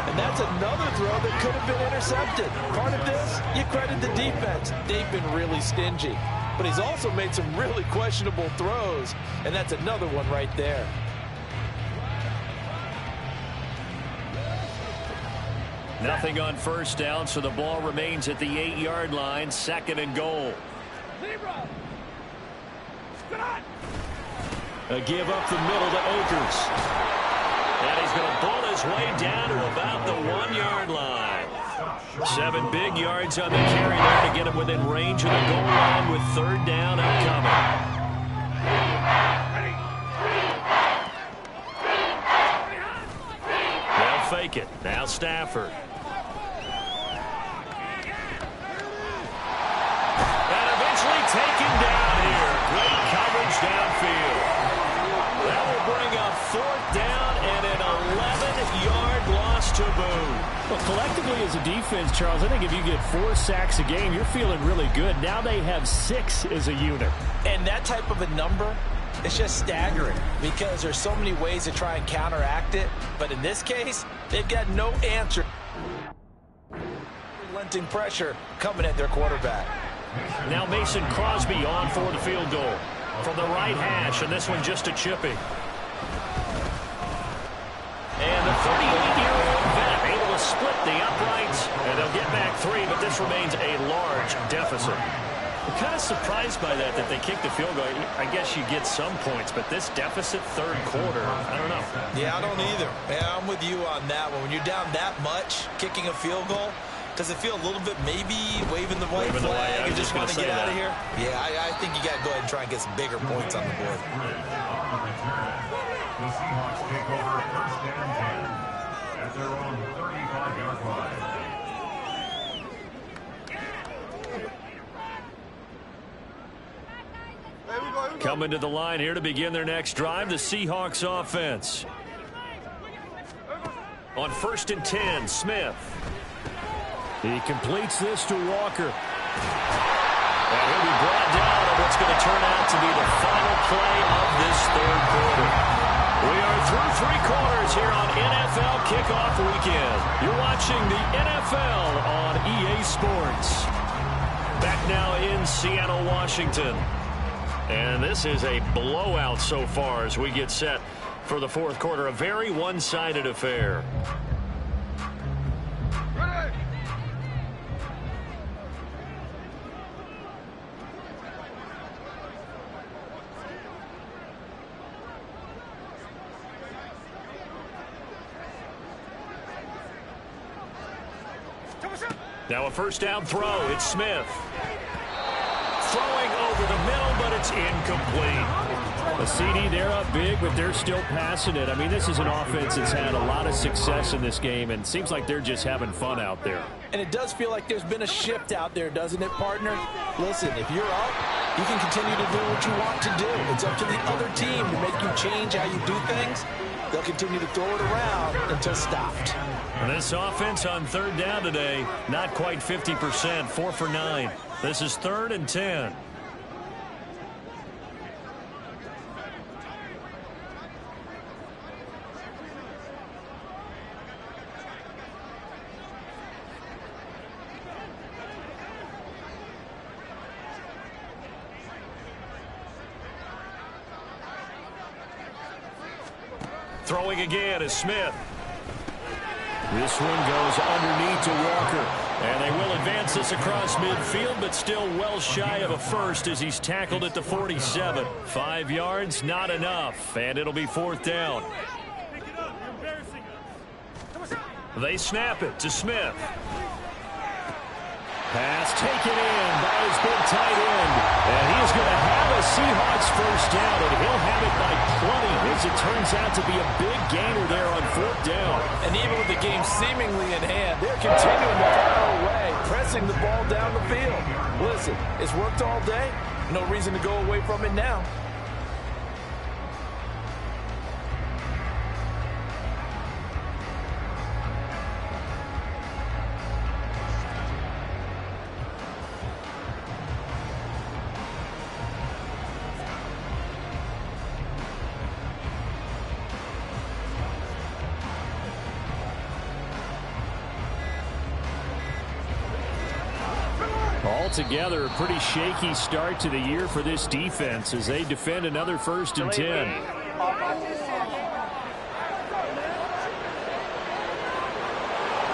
And that's another throw that could have been intercepted. Part of this, you credit the defense. They've been really stingy. But he's also made some really questionable throws, and that's another one right there. Nothing on 1st down, so the ball remains at the 8-yard line, 2nd and goal. A give up the middle to Akers. And he's going to pull his way down to about the 1-yard line. 7 big yards on the carry there to get him within range of the goal line with 3rd down upcoming. They'll fake it. Now Stafford. And eventually taken down here. Great coverage downfield. That will bring up 4th down and an 11-yard loss to boot. Well, collectively as a defense, Charles, I think if you get 4 sacks a game, you're feeling really good. Now they have 6 as a unit. And that type of a number, it's just staggering because there's so many ways to try and counteract it. But in this case, they've got no answer. Relenting pressure coming at their quarterback. Now Mason Crosby on for the field goal from the right hash, and this one just a chipping. And the 38-year-old vet able to split the uprights, and they'll get back 3, but this remains a large deficit. I'm kind of surprised by that they kicked the field goal. I guess you get some points, but this deficit 3rd quarter, I don't know. Yeah, I don't either. Yeah, I'm with you on that one. When you're down that much, kicking a field goal, does it feel a little bit maybe waving the white flag and just want to get out of here? Yeah, I think you got to go ahead and try and get some bigger points on the board. The Seahawks take over 1st and 10 at their own 35-yard line. Coming to the line here to begin their next drive, the Seahawks offense. On 1st and 10, Smith. He completes this to Walker. And he'll be brought down on what's going to turn out to be the final play of this 3rd quarter. We are through 3 quarters here on NFL Kickoff Weekend. You're watching the NFL on EA Sports. Back now in Seattle, Washington. And this is a blowout so far as we get set for the 4th quarter. A very one-sided affair. Now a first down throw. It's Smith. Throwing over the middle, but it's incomplete. A CD, they're up big, but they're still passing it. I mean, this is an offense that's had a lot of success in this game, and seems like they're just having fun out there. And it does feel like there's been a shift out there, doesn't it, partner? Listen, if you're up, you can continue to do what you want to do. It's up to the other team to make you change how you do things. They'll continue to throw it around until stopped. And this offense on third down today, not quite 50%, 4 for 9. This is 3rd and 10. Throwing again is Smith. This one goes underneath to Walker. And they will advance this across midfield, but still well shy of a first as he's tackled at the 47. 5 yards, not enough. And it'll be 4th down. They snap it to Smith. Pass taken in by his big tight end. And he's going to have a Seahawks first down, and he'll have it by 20 as it turns out to be a big gainer there on 4th down. And even with the game seemingly in hand, they're continuing to fire away, pressing the ball down the field. Listen, it's worked all day. No reason to go away from it now. Altogether, a pretty shaky start to the year for this defense as they defend another 1st and 10.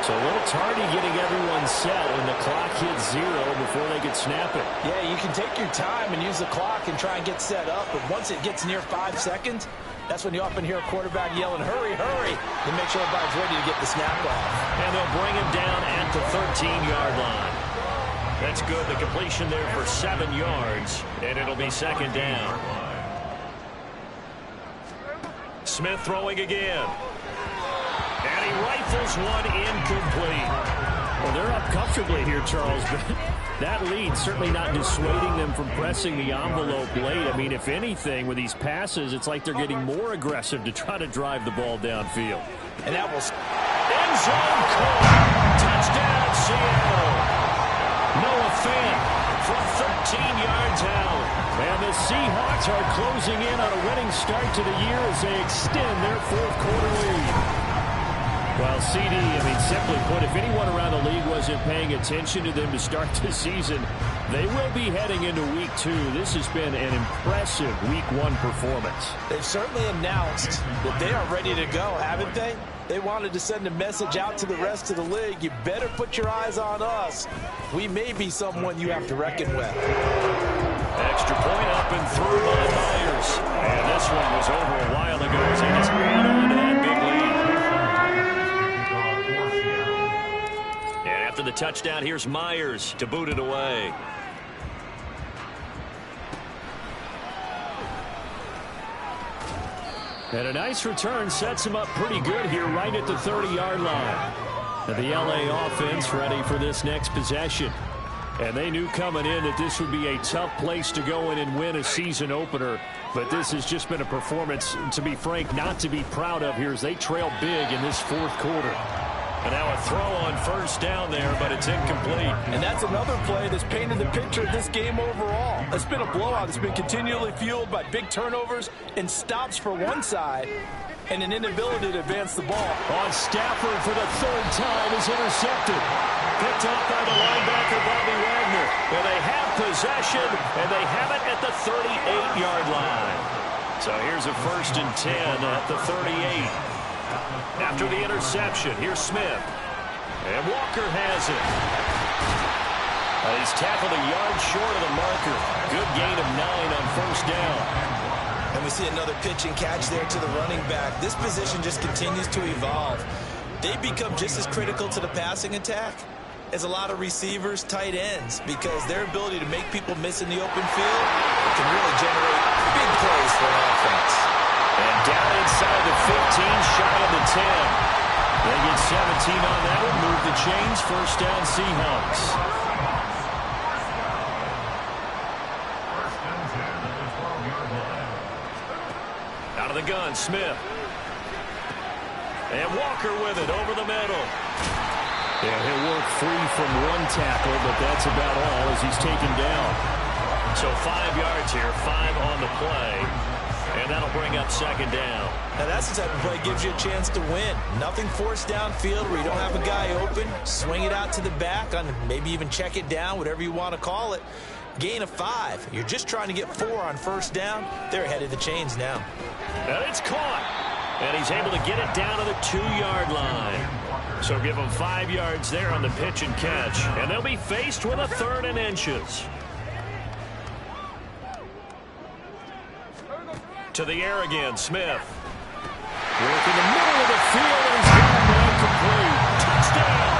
So a little tardy getting everyone set when the clock hits 0 before they could snap it. Yeah, you can take your time and use the clock and try and get set up, but once it gets near 5 seconds, that's when you often hear a quarterback yelling, hurry, hurry, to make sure everybody's ready to get the snap off. And they'll bring him down at the 13-yard line. That's good. The completion there for 7 yards, and it'll be 2nd down. Smith throwing again. And he rifles one incomplete. Well, they're up comfortably here, Charles, but that lead certainly not dissuading them from pressing the envelope late. I mean, if anything, with these passes, it's like they're getting more aggressive to try to drive the ball downfield. And that was end zone call. Touchdown, Seattle. Noah Fant from 13 yards out. And the Seahawks are closing in on a winning start to the year as they extend their 4th quarter lead. Well, CD, I mean, simply put, if anyone around the league wasn't paying attention to them to start the season, they will be heading into Week 2. This has been an impressive Week 1 performance. They've certainly announced that they are ready to go, haven't they? They wanted to send a message out to the rest of the league. You better put your eyes on us. We may be someone you have to reckon with. Extra point up and through by Myers. And this one was over a while ago as he just ran on to that big lead. And after the touchdown, here's Myers to boot it away. And a nice return sets him up pretty good here right at the 30-yard line. And the LA offense ready for this next possession. And they knew coming in that this would be a tough place to go in and win a season opener. But this has just been a performance, to be frank, not to be proud of here as they trail big in this 4th quarter. And now a throw on 1st down there, but it's incomplete. And that's another play that's painted the picture of this game overall. It's been a blowout. It's been continually fueled by big turnovers and stops for one side and an inability to advance the ball. On Stafford for the 3rd time is intercepted. Picked up by the linebacker, Bobby Wagner. Well, they have possession, and they have it at the 38-yard line. So here's a 1st and 10 at the 38. After the interception, here's Smith. And Walker has it. He's tackled a yard short of the marker. Good gain of 9 on 1st down. And we see another pitch and catch there to the running back. This position just continues to evolve. They become just as critical to the passing attack is a lot of receivers, tight ends, because their ability to make people miss in the open field can really generate big plays for an offense. And down inside the 15, shy of the 10. They get 17 on that one, move the chains, first down Seahawks. Out of the gun, Smith. And Walker with it over the middle. Yeah, he'll work free from one tackle, but that's about all as he's taken down. So 5 yards here, 5 on the play. And that'll bring up second down. Now that's the type of play that gives you a chance to win. Nothing forced downfield where you don't have a guy open. Swing it out to the back, on maybe even check it down, whatever you want to call it. Gain of 5. You're just trying to get 4 on first down. They're ahead of the chains now. And it's caught. And he's able to get it down to the 2-yard line. So give him 5 yards there on the pitch and catch. And they'll be faced with a 3rd and inches. To the air again, Smith. Working the middle of the field, and he's got it incomplete. Touchdown!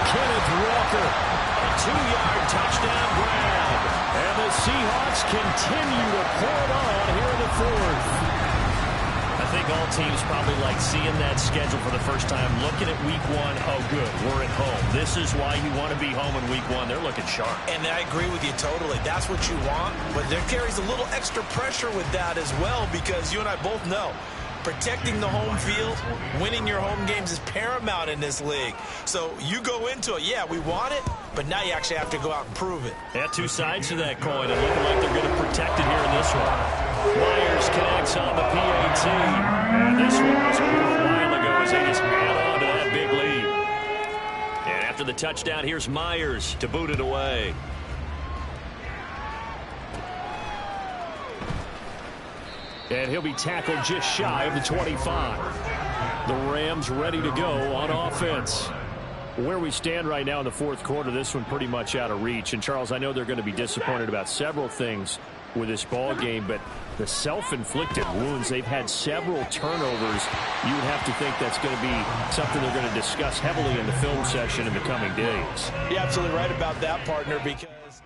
Kenneth Walker, a 2-yard touchdown grab. And the Seahawks continue to pour it on here in the 4th. I think all teams probably like seeing that schedule for the first time, looking at week 1. Oh, good, we're at home. This is why you want to be home in week 1. They're looking sharp. And I agree with you totally. That's what you want. But there carries a little extra pressure with that as well, because you and I both know protecting the home field, winning your home games is paramount in this league. So you go into it, yeah, we want it, but now you actually have to go out and prove it. Yeah, 2 sides to that coin, and looking like they're going to protect it here in this one. Myers connects on the PAT. And this one was over a while ago as they just add on to that big lead. And after the touchdown, here's Myers to boot it away. And he'll be tackled just shy of the 25. The Rams ready to go on offense. Where we stand right now in the 4th quarter, this one pretty much out of reach. And, Charles, I know they're going to be disappointed about several things with this ball game, but the self-inflicted wounds, they've had several turnovers. You would have to think that's going to be something they're going to discuss heavily in the film session in the coming days. You're absolutely right about that, partner, because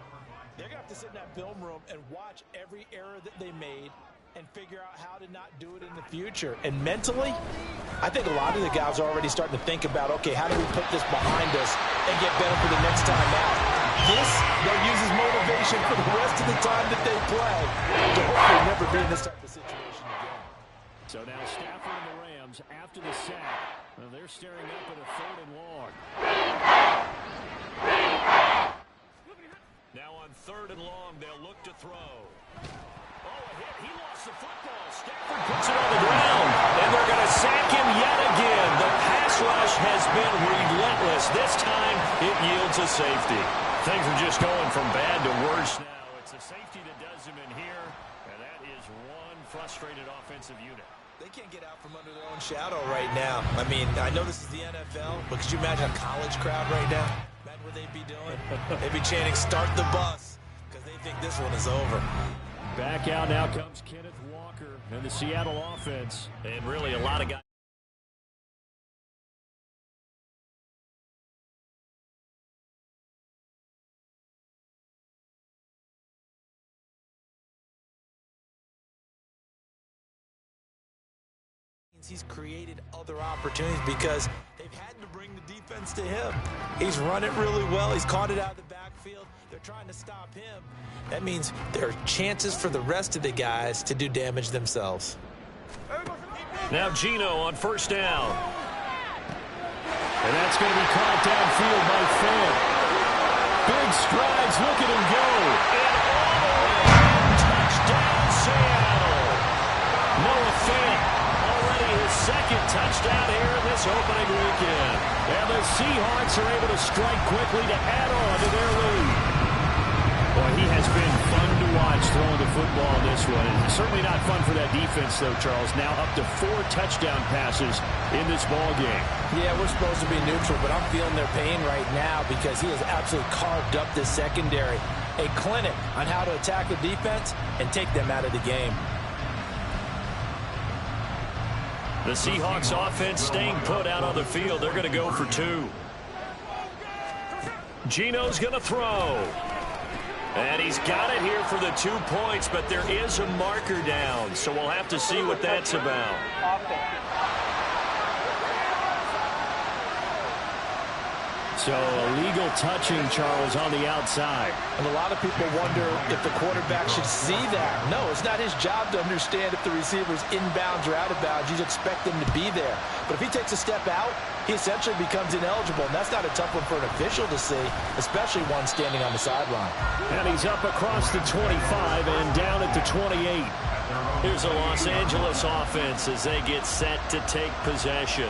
they're going to have to sit in that film room and watch every error that they made and figure out how to not do it in the future. And mentally, I think a lot of the guys are already starting to think about, okay, how do we put this behind us and get better for the next time out? This, they'll use as motivation for the rest of the time that they play to hopefully never be in this type of situation again. So now Stafford and the Rams, after the sack, well, they're staring up at a 3rd and long. Now on 3rd and long, they'll look to throw. Oh, a hit. He lost the football. Stafford puts it on the ground, and they're going to sack him yet again. The pass rush has been relentless. This time, it yields a safety. Things are just going from bad to worse now. It's a safety that does him in here, and that is one frustrated offensive unit. They can't get out from under their own shadow right now. I mean, I know this is the NFL, but could you imagine a college crowd right now? Imagine what they'd be doing. They'd be chanting, "Start the bus," because they think this one is over. Back out now comes Kenneth Walker and the Seattle offense. And really a lot of guys. He's created other opportunities because they've had to bring the defense to him. He's run it really well. He's caught it out of the backfield. They're trying to stop him. That means there are chances for the rest of the guys to do damage themselves. Now Geno on first down. And that's going to be caught downfield by Fant. Big strides, look at him go. And all the way, touchdown Seattle. Noah Fant, already his 2nd touchdown here in this opening weekend. And the Seahawks are able to strike quickly to add on to their lead. Boy, he has been fun to watch throwing the football in this one. It's certainly not fun for that defense, though, Charles. Now up to 4 touchdown passes in this ball game. Yeah, we're supposed to be neutral, but I'm feeling their pain right now because he has absolutely carved up this secondary. A clinic on how to attack the defense and take them out of the game. The Seahawks offense staying put out on the field. They're going to go for 2. Gino's going to throw. And he's got it here for the 2 points, but there is a marker down, so we'll have to see what that's about. So illegal touching, Charles, on the outside. And a lot of people wonder if the quarterback should see that. No, it's not his job to understand if the receiver's inbounds or out of bounds. You just expect him to be there. But if he takes a step out, he essentially becomes ineligible. And that's not a tough one for an official to see, especially one standing on the sideline. And he's up across the 25 and down at the 28. Here's a Los Angeles offense as they get set to take possession.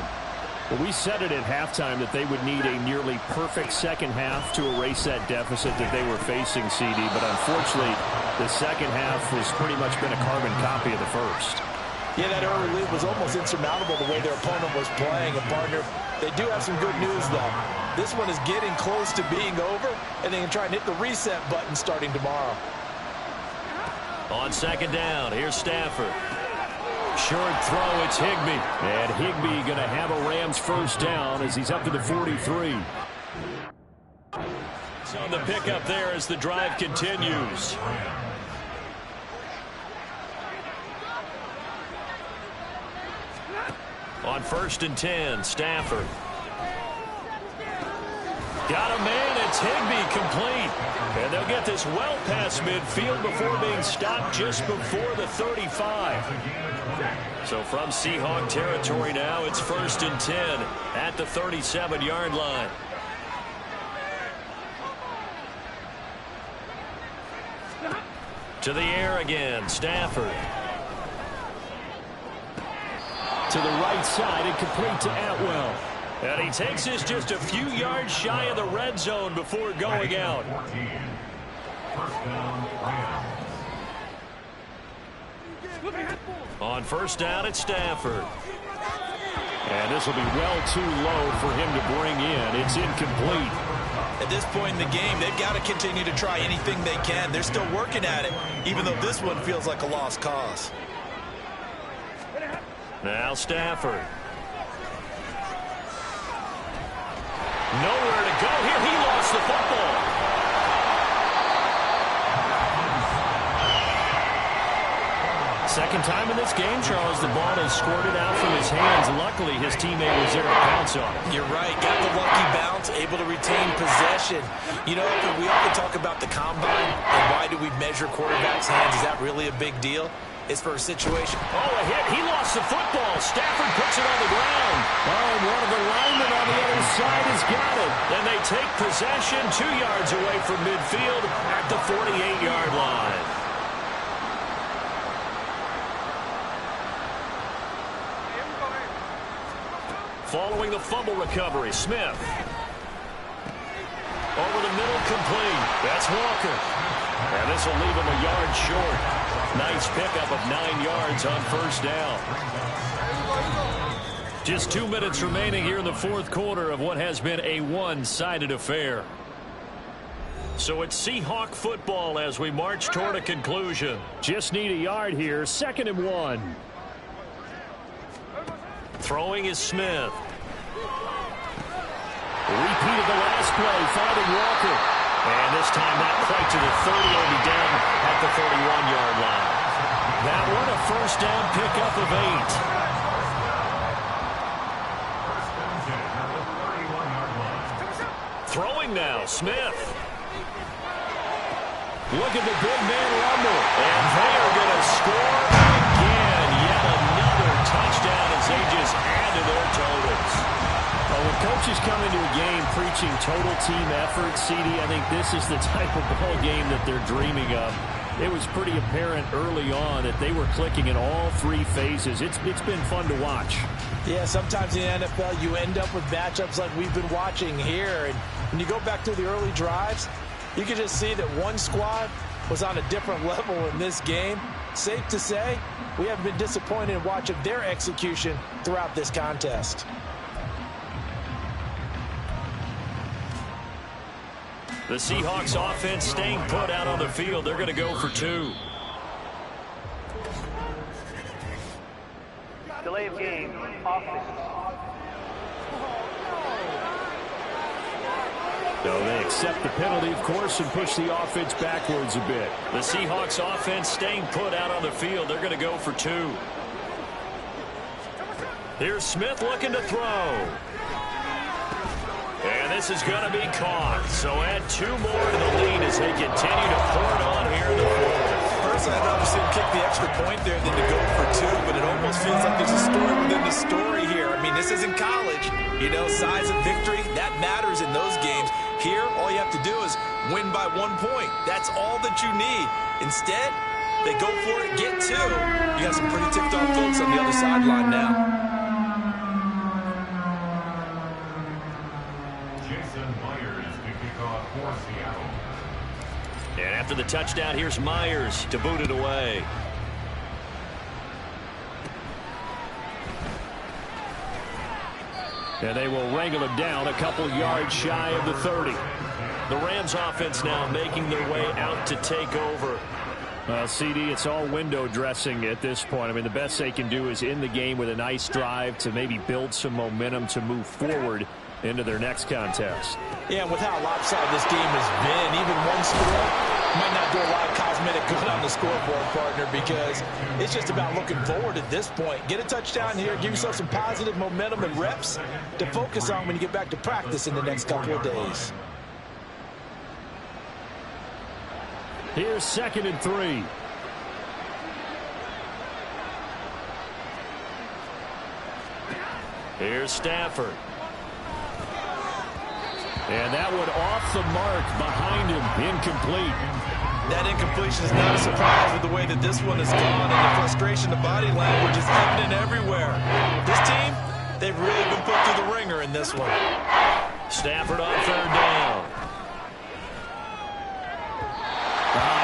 Well, we said it at halftime that they would need a nearly perfect second half to erase that deficit that they were facing, CD. But unfortunately, the second half has pretty much been a carbon copy of the first. Yeah, that early lead was almost insurmountable the way their opponent was playing. And, partner, they do have some good news, though. This one is getting close to being over, and they can try and hit the reset button starting tomorrow. On second down, here's Stafford. Short throw, it's Higbee. And Higbee going to have a Rams first down as he's up to the 43. So the pickup there as the drive continues. On 1st and 10, Stafford. Got a man, it's Higbee, complete. And they'll get this well past midfield before being stopped just before the 35. So from Seahawk territory now, it's 1st and 10 at the 37-yard line. To the air again, Stafford. To the right side and complete to Atwell. And he takes this just a few yards shy of the red zone before going out. On 1st down, it's Stafford. And this will be well too low for him to bring in. It's incomplete. At this point in the game, they've got to continue to try anything they can. They're still working at it, even though this one feels like a lost cause. Now Stafford. Nowhere to go here. He lost the football. Second time in this game, Charles, the ball has squirted out from his hands. Luckily, his teammate was there to pounce on it. You're right. Got the lucky bounce, able to retain possession. You know, we often talk about the combine and why do we measure quarterbacks' hands. Is that really a big deal? It's for a situation. Oh, a hit. He lost the football. Stafford puts it on the ground. Oh, and one of the linemen on the other side has got it. Then they take possession 2 yards away from midfield at the 48-yard line. Following the fumble recovery, Smith. Over the middle, complete. That's Walker. And this will leave him a yard short. Nice pickup of 9 yards on 1st down. Just 2 minutes remaining here in the 4th quarter of what has been a one-sided affair. So it's Seahawk football as we march toward a conclusion. Just need a yard here. 2nd and 1. Throwing is Smith. Repeat of the last play, finding Walker. And this time not quite to the 30, will be down at the 31-yard line. That one a 1st down pickup of 8. Throwing now, Smith. Look at the big man rumble. And they are going to score again. Yet another touchdown as they just add to their totals. Well, when coaches come into a game preaching total team effort, CD, I think this is the type of ball game that they're dreaming of. It was pretty apparent early on that they were clicking in all 3 phases. It's been fun to watch. Yeah, sometimes in the NFL you end up with matchups like we've been watching here. And when you go back through the early drives, you can just see that one squad was on a different level in this game. Safe to say, we haven't been disappointed in watching their execution throughout this contest. The Seahawks offense staying put out on the field. They're going to go for 2. Delay of game, offense. So they accept the penalty, of course, and push the offense backwards a bit. The Seahawks offense staying put out on the field. They're going to go for 2. Here's Smith looking to throw. And this is going to be caught. So add 2 more to the lead as they continue to pour it on here in the fourth. Personally, I'd rather see him kick the extra point there than to go for 2, but it almost feels like there's a story within the story here. I mean, this isn't college. You know, size of victory, that matters in those games. Here, all you have to do is win by 1 point. That's all that you need. Instead, they go for it, get 2. You got some pretty ticked-off folks on the other sideline now. And after the touchdown, here's Myers to boot it away. And they will wrangle him down a couple yards shy of the 30. The Rams offense now making their way out to take over. CD, it's all window dressing at this point. I mean, the best they can do is in the game with a nice drive to maybe build some momentum to move forward into their next contest. Yeah, and with how lopsided this game has been, even one score might not do a lot of cosmetic good on the scoreboard, partner, because it's just about looking forward at this point. Get a touchdown here, give yourself some positive momentum and reps to focus on when you get back to practice in the next couple of days. Here's 2nd and 3. Here's Stafford. And that one off the mark behind him, incomplete. That incompletion is not a surprise with the way that this one has gone, and the frustration, the body language is evident everywhere. This team, they've really been put through the ringer in this one. Stafford on 3rd down.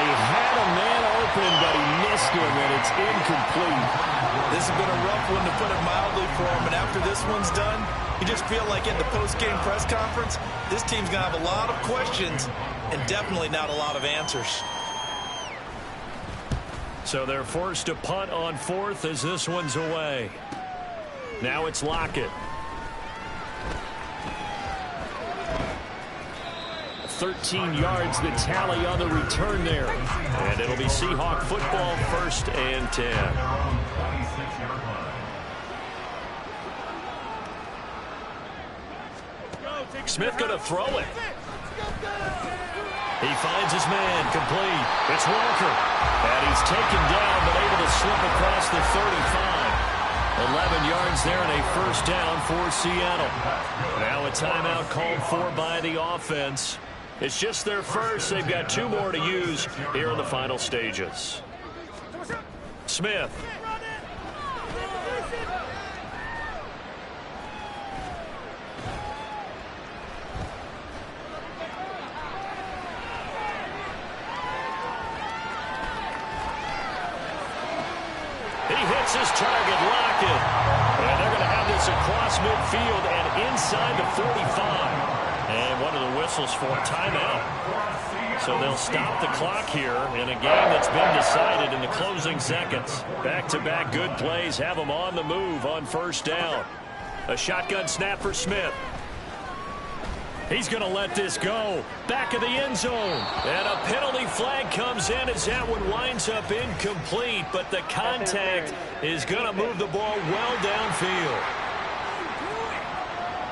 He had a man open, but he missed him, and it's incomplete. This has been a rough one, to put it mildly, for him, and after this one's done, you just feel like in the post-game press conference, this team's going to have a lot of questions and definitely not a lot of answers. So they're forced to punt on 4th as this one's away. Now it's Lockett. 13 yards the tally on the return there. And it'll be Seahawk football, 1st and 10. Smith going to throw it. He finds his man, complete. It's Walker. And he's taken down, but able to slip across the 35. 11 yards there and a 1st down for Seattle. Now a timeout called for by the offense. It's just their first. They've got 2 more to use here in the final stages. Smith. He hits his target, Lockett. And they're going to have this across midfield and inside the 45. And one of the whistles for a timeout. So they'll stop the clock here in a game that's been decided in the closing seconds. Back-to-back good plays have them on the move on 1st down. A shotgun snap for Smith. He's going to let this go. Back of the end zone. And a penalty flag comes in as that one winds up incomplete. But the contact is going to move the ball well downfield.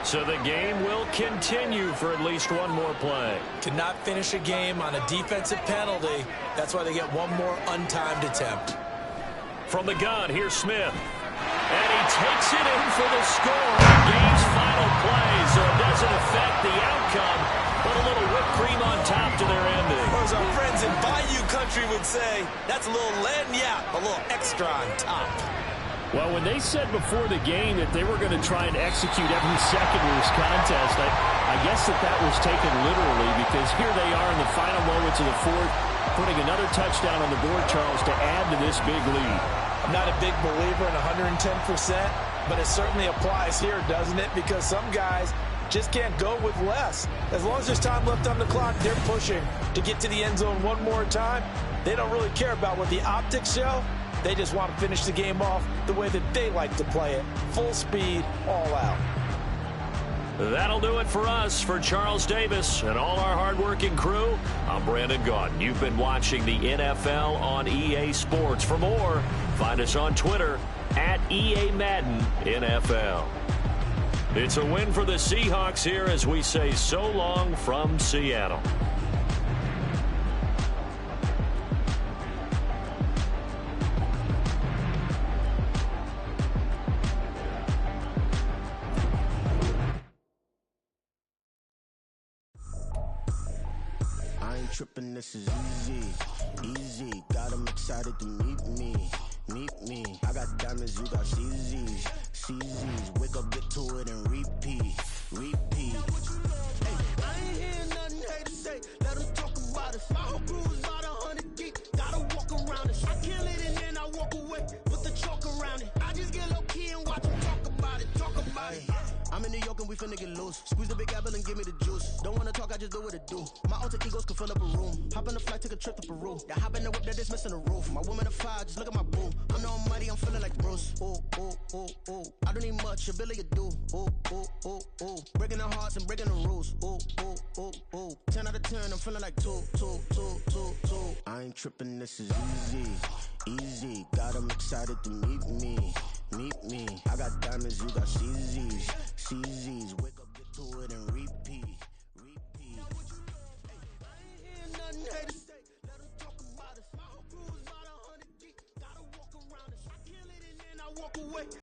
So the game will continue for at least one more play. Cannot finish a game on a defensive penalty. That's why they get one more untimed attempt. From the gun, here's Smith. And he takes it in for the score. Game's final play, so it doesn't affect the outcome, but a little whipped cream on top to their ending. Or as our friends in Bayou Country would say, that's a little lagniappe, a little extra on top. Well, when they said before the game that they were going to try and execute every second of this contest, I guess that was taken literally, because here they are in the final moments of the 4th, putting another touchdown on the board, Charles, to add to this big lead. I'm not a big believer in 110%, but it certainly applies here, doesn't it? Because some guys just can't go with less. As long as there's time left on the clock, they're pushing to get to the end zone one more time. They don't really care about what the optics show. They just want to finish the game off the way that they like to play it. Full speed, all out. That'll do it for us. For Charles Davis and all our hardworking crew, I'm Brandon Gaudin. You've been watching the NFL on EA Sports. For more, find us on Twitter at EA Madden NFL. It's a win for the Seahawks here as we say so long from Seattle. Trippin', this is easy, got them excited to meet me, I got diamonds, you got CZs, wake up, get to it and repeat, hey, I ain't hearing nothing hate to say, let them talk about us, my whole crew is about 100 deep, gotta walk around it, I kill it and then I walk away, put the chalk around it, I just get low key and watch them talk about it, I'm in New York and we finna get loose. Squeeze the big apple and give me the juice. Don't wanna talk, I just do what it do. My alter egos can fill up a room. Hop on the flight, take a trip to Peru. Yeah, hop in the whip that is missing the roof. My woman a fire, just look at my boo. I'm the almighty, I'm feeling like Bruce. Ooh. I don't need much, ability to do. Ooh. Breaking the hearts and breaking the rules. Ooh. 10 out of 10, I'm feeling like two. I ain't tripping, this is easy. Got them excited to meet me. I got diamonds, you got CZs. Wake up, get to it and repeat.